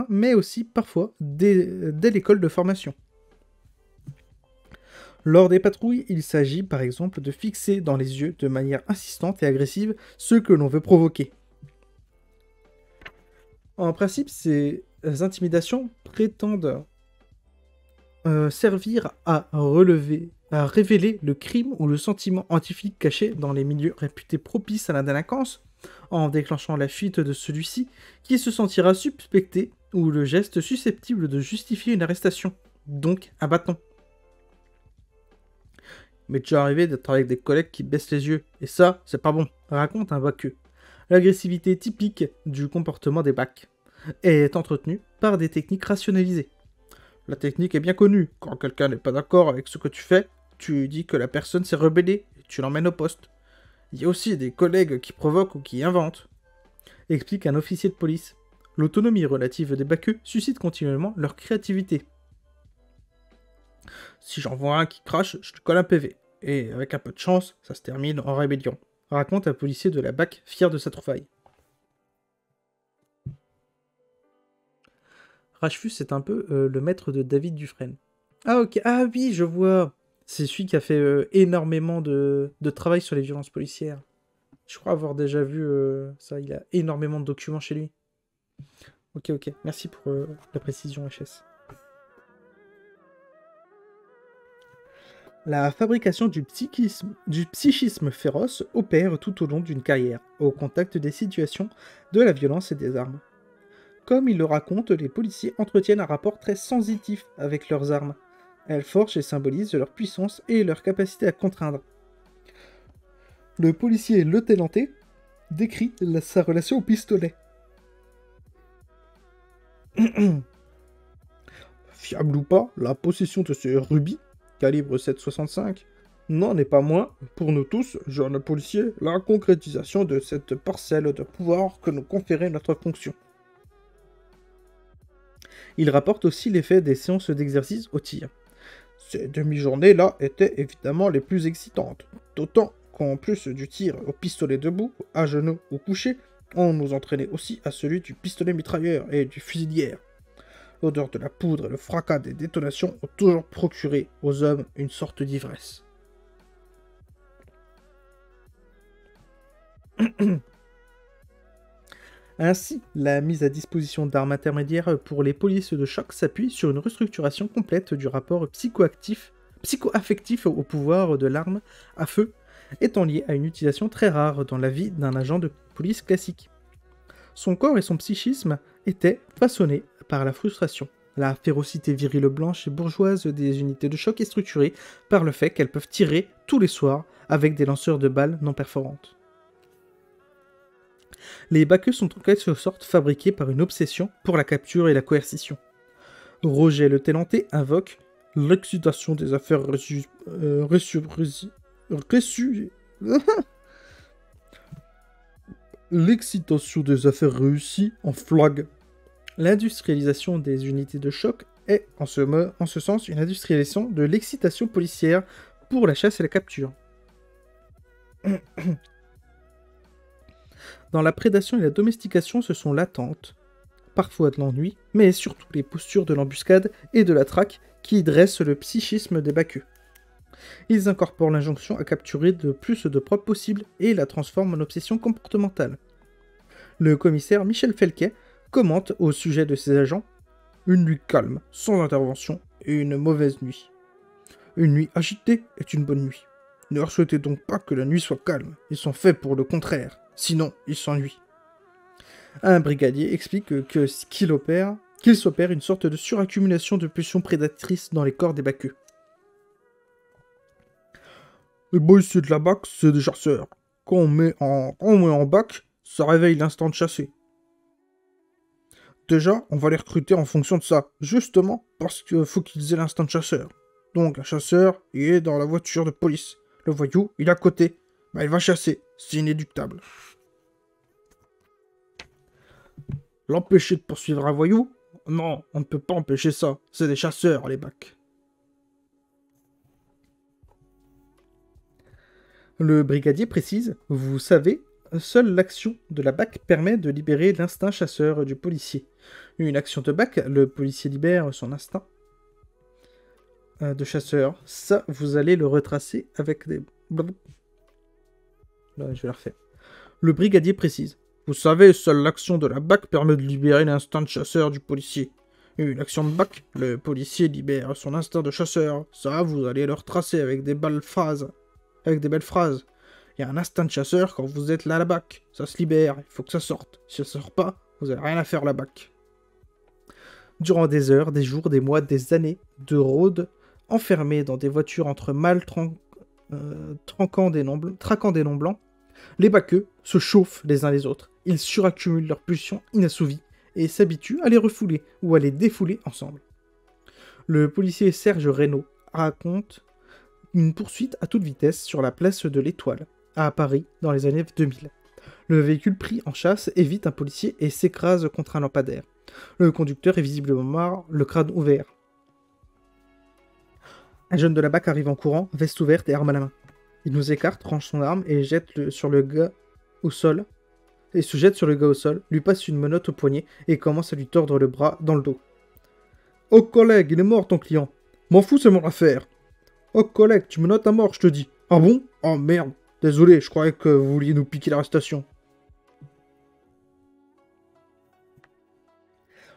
mais aussi parfois dès l'école de formation. Lors des patrouilles, il s'agit par exemple de fixer dans les yeux de manière insistante et agressive ceux que l'on veut provoquer. En principe, ces intimidations prétendent servir à révéler le crime ou le sentiment anti-flic caché dans les milieux réputés propices à la délinquance, en déclenchant la fuite de celui-ci qui se sentira suspecté ou le geste susceptible de justifier une arrestation, donc un bâton. Il m'est déjà arrivé d'être avec des collègues qui baissent les yeux, et ça, c'est pas bon, raconte un baqueux. L'agressivité typique du comportement des bacs est entretenue par des techniques rationalisées. La technique est bien connue. Quand quelqu'un n'est pas d'accord avec ce que tu fais, tu dis que la personne s'est rebellée et tu l'emmènes au poste. Il y a aussi des collègues qui provoquent ou qui inventent, explique un officier de police. L'autonomie relative des baqueux suscite continuellement leur créativité. Si j'en vois un qui crache, je te colle un PV. Et avec un peu de chance, ça se termine en rébellion, raconte un policier de la BAC fier de sa trouvaille. Rachfus est un peu le maître de David Dufresne. Ah ok, ah oui, je vois. C'est celui qui a fait énormément de travail sur les violences policières. Je crois avoir déjà vu ça, il a énormément de documents chez lui. Ok, merci pour la précision, HS. La fabrication du psychisme féroce opère tout au long d'une carrière, au contact des situations, de la violence et des armes. Comme il le raconte, les policiers entretiennent un rapport très sensitif avec leurs armes. Elles forgent et symbolisent leur puissance et leur capacité à contraindre. Le policier Le Talenté décrit sa relation au pistolet. Fiable ou pas, la possession de ce rubis, calibre 7,65, n'en est pas moins, pour nous tous, jeunes policiers, la concrétisation de cette parcelle de pouvoir que nous conférait notre fonction. Il rapporte aussi l'effet des séances d'exercice au tir. Ces demi-journées-là étaient évidemment les plus excitantes, d'autant qu'en plus du tir au pistolet debout, à genoux ou couché, on nous entraînait aussi à celui du pistolet mitrailleur et du fusil d'hier. L'odeur de la poudre et le fracas des détonations ont toujours procuré aux hommes une sorte d'ivresse. Ainsi, la mise à disposition d'armes intermédiaires pour les polices de choc s'appuie sur une restructuration complète du rapport psycho-affectif au pouvoir de l'arme à feu, étant lié à une utilisation très rare dans la vie d'un agent de police classique. Son corps et son psychisme étaient façonnés par la frustration, La férocité virile blanche et bourgeoise des unités de choc est structurée par le fait qu'elles peuvent tirer tous les soirs avec des lanceurs de balles non perforantes. Les baqueux sont en quelque sorte fabriqués par une obsession pour la capture et la coercition. Roger le Talenté invoque l'excitation des affaires l'excitation des affaires réussies en flag. L'industrialisation des unités de choc est, en ce sens, une industrialisation de l'excitation policière pour la chasse et la capture. Dans la prédation et la domestication, ce sont l'attente, parfois de l'ennui, mais surtout les postures de l'embuscade et de la traque qui dressent le psychisme des baqueux. Ils incorporent l'injonction à capturer le plus de preuves possible et la transforment en obsession comportementale. Le commissaire Michel Felquet commente au sujet de ses agents « Une nuit calme, sans intervention, et une mauvaise nuit. Une nuit agitée est une bonne nuit. Ne leur souhaitez donc pas que la nuit soit calme, ils sont faits pour le contraire, sinon ils s'ennuient. » Un brigadier explique qu'il s'opère une sorte de suraccumulation de pulsions prédatrices dans les corps des baqueux. Les boys ici de la BAC, c'est des chasseurs. Quand on met en BAC, ça réveille l'instinct de chasser. Déjà, on va les recruter en fonction de ça, justement parce qu'il faut qu'ils aient l'instinct de chasseur. Donc un chasseur, il est dans la voiture de police. Le voyou, il est à côté. Bah, il va chasser, c'est inéluctable. L'empêcher de poursuivre un voyou? Non, on ne peut pas empêcher ça. C'est des chasseurs, les bacs. Le brigadier précise, vous savez, seule l'action de la BAC permet de libérer l'instinct chasseur du policier. Une action de BAC, le policier libère son instinct de chasseur. Ça, vous allez le retracer avec des... Là, je vais la refaire. Le brigadier précise, vous savez, seule l'action de la BAC permet de libérer l'instinct de chasseur du policier. Une action de BAC, le policier libère son instinct de chasseur. Ça, vous allez le retracer avec des belles phrases. Il y a un instinct de chasseur quand vous êtes là à la BAC. Ça se libère, il faut que ça sorte. Si ça sort pas, vous n'avez rien à faire à la BAC. Durant des heures, des jours, des mois, des années de rôde, enfermés dans des voitures entre mâles traquant des noms blancs, les baqueux se chauffent les uns les autres. Ils suraccumulent leurs pulsions inassouvies et s'habituent à les refouler ou à les défouler ensemble. Le policier Serge Reynaud raconte une poursuite à toute vitesse sur la place de l'Étoile, à Paris, dans les années 2000. Le véhicule pris en chasse évite un policier et s'écrase contre un lampadaire. Le conducteur est visiblement mort, le crâne ouvert. Un jeune de la BAC arrive en courant, veste ouverte et arme à la main. Il nous écarte, range son arme et se jette sur le gars au sol, lui passe une menotte au poignet et commence à lui tordre le bras dans le dos. « Oh collègue, il est mort ton client. M'en fous, c'est mon affaire. Oh collègue, tu me notes à mort, je te dis. Ah bon? Oh merde. Désolé, je croyais que vous vouliez nous piquer l'arrestation. »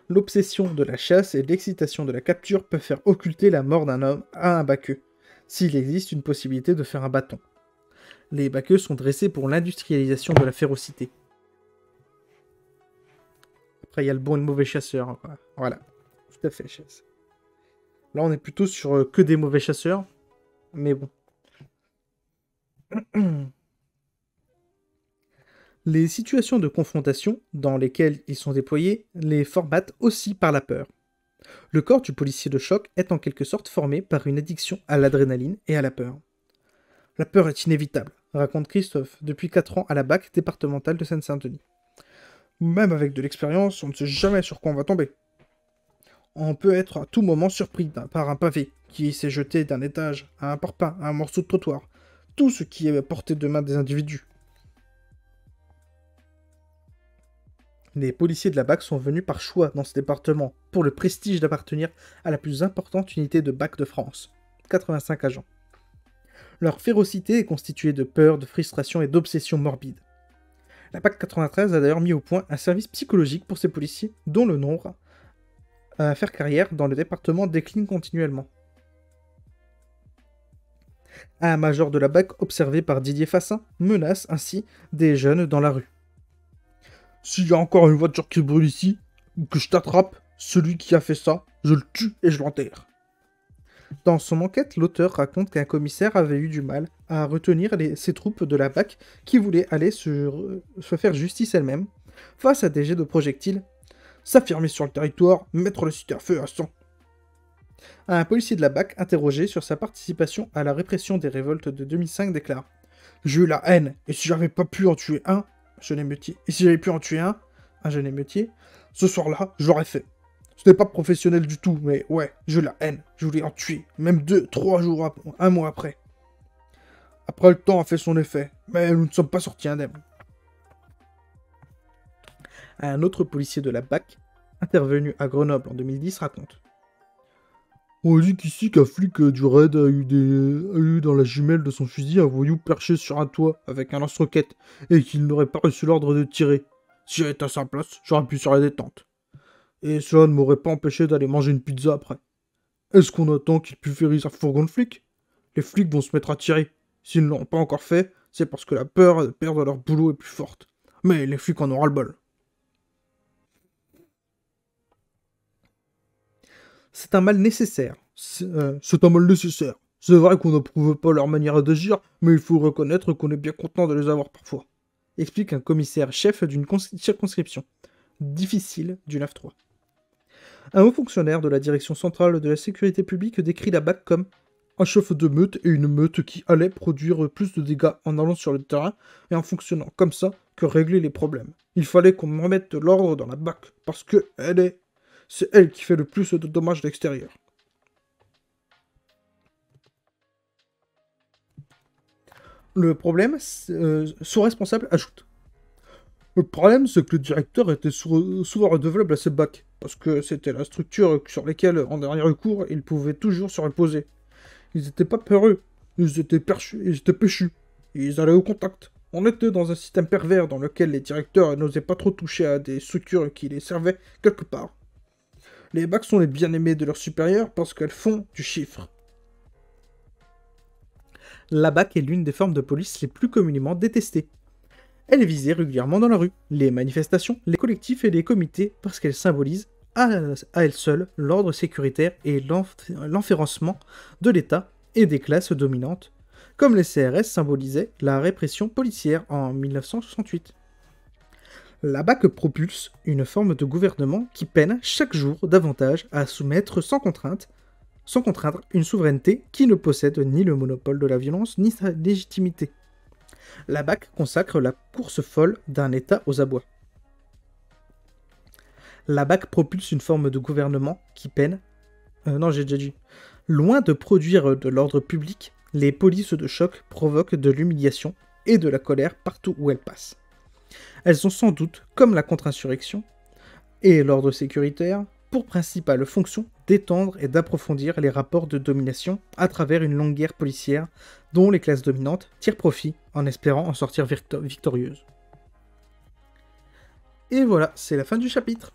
L'obsession de la chasse et l'excitation de la capture peuvent faire occulter la mort d'un homme à un baqueux, s'il existe une possibilité de faire un bâton. Les baqueux sont dressés pour l'industrialisation de la férocité. Après, il y a le bon et le mauvais chasseur. Voilà, tout à fait, chasse. Là, on est plutôt sur que des mauvais chasseurs, mais bon. Les situations de confrontation dans lesquelles ils sont déployés les formatent aussi par la peur. Le corps du policier de choc est en quelque sorte formé par une addiction à l'adrénaline et à la peur. La peur est inévitable, raconte Christophe, depuis 4 ans à la BAC départementale de Seine-Saint-Denis. Même avec de l'expérience, on ne sait jamais sur quoi on va tomber. On peut être à tout moment surpris par un pavé qui s'est jeté d'un étage, à un parpaing, à un morceau de trottoir. Tout ce qui est à portée de main des individus. Les policiers de la BAC sont venus par choix dans ce département, pour le prestige d'appartenir à la plus importante unité de BAC de France. 85 agents. Leur férocité est constituée de peur, de frustration et d'obsession morbide. La BAC 93 a d'ailleurs mis au point un service psychologique pour ces policiers, dont le nombre à faire carrière dans le département décline continuellement. Un major de la BAC observé par Didier Fassin menace ainsi des jeunes dans la rue. « S'il y a encore une voiture qui brûle ici, ou que je t'attrape, Celui qui a fait ça, je le tue et je l'enterre. Dans son enquête, l'auteur raconte qu'un commissaire avait eu du mal à retenir ses troupes de la BAC qui voulaient aller se faire justice elles-mêmes face à des jets de projectiles, S'affirmer sur le territoire, mettre le site à feu à sang. un policier de la BAC interrogé sur sa participation à la répression des révoltes de 2005 déclare J'ai eu la haine, et si j'avais pas pu en tuer un jeune émeutier, et si j'avais pu en tuer un jeune émeutier, ce soir-là, je l'aurais fait. Ce n'est pas professionnel du tout, mais ouais, j'ai eu la haine, je voulais en tuer, même 2, 3 jours, un mois après. Après, le temps a fait son effet, mais nous ne sommes pas sortis indemnes. Un autre policier de la BAC, intervenu à Grenoble en 2010, raconte On dit qu'ici qu'un flic du raid a eu dans la jumelle de son fusil un voyou perché sur un toit avec un lance-roquette et qu'il n'aurait pas reçu l'ordre de tirer. Si j'étais à sa place, j'aurais pu sur la détente. Et cela ne m'aurait pas empêché d'aller manger une pizza après. Est-ce qu'on attend qu'il pulvérise un fourgon de flics? Les flics vont se mettre à tirer. S'ils ne l'ont pas encore fait, c'est parce que la peur de perdre leur boulot est plus forte. Mais les flics en auront le bol. c'est un mal nécessaire. C'est un mal nécessaire. C'est vrai qu'on n'approuve pas leur manière d'agir, mais il faut reconnaître qu'on est bien content de les avoir parfois. Explique un commissaire chef d'une circonscription difficile du 9-3. Un haut fonctionnaire de la direction centrale de la sécurité publique décrit la BAC comme un chef de meute et une meute qui allait produire plus de dégâts en allant sur le terrain et en fonctionnant comme ça que régler les problèmes. Il fallait qu'on remette de l'ordre dans la BAC, parce que c'est elle qui fait le plus de dommages de l'extérieur. Le problème, son responsable ajoute. Le problème, c'est que le directeur était souvent redevable à ses bacs, parce que c'était la structure sur laquelle, en dernier recours, il pouvait toujours se reposer. Ils étaient pas peureux, ils étaient péchus, ils allaient au contact. On était dans un système pervers dans lequel les directeurs n'osaient pas trop toucher à des structures qui les servaient quelque part. Les bacs sont les bien-aimés de leurs supérieurs parce qu'elles font du chiffre. La BAC est l'une des formes de police les plus communément détestées. Elle est visée régulièrement dans la rue, les manifestations, les collectifs et les comités parce qu'elle symbolise à elle seule l'ordre sécuritaire et l'enferrancement de l'État et des classes dominantes, comme les CRS symbolisaient la répression policière en 1968. La BAC propulse une forme de gouvernement qui peine chaque jour davantage à soumettre sans contraindre une souveraineté qui ne possède ni le monopole de la violence ni sa légitimité. La BAC consacre la course folle d'un État aux abois. La BAC propulse une forme de gouvernement qui peine... Loin de produire de l'ordre public, les polices de choc provoquent de l'humiliation et de la colère partout où elles passent. Elles ont sans doute, comme la contre-insurrection et l'ordre sécuritaire, pour principale fonction d'étendre et d'approfondir les rapports de domination à travers une longue guerre policière dont les classes dominantes tirent profit en espérant en sortir victorieuses. Et voilà, c'est la fin du chapitre.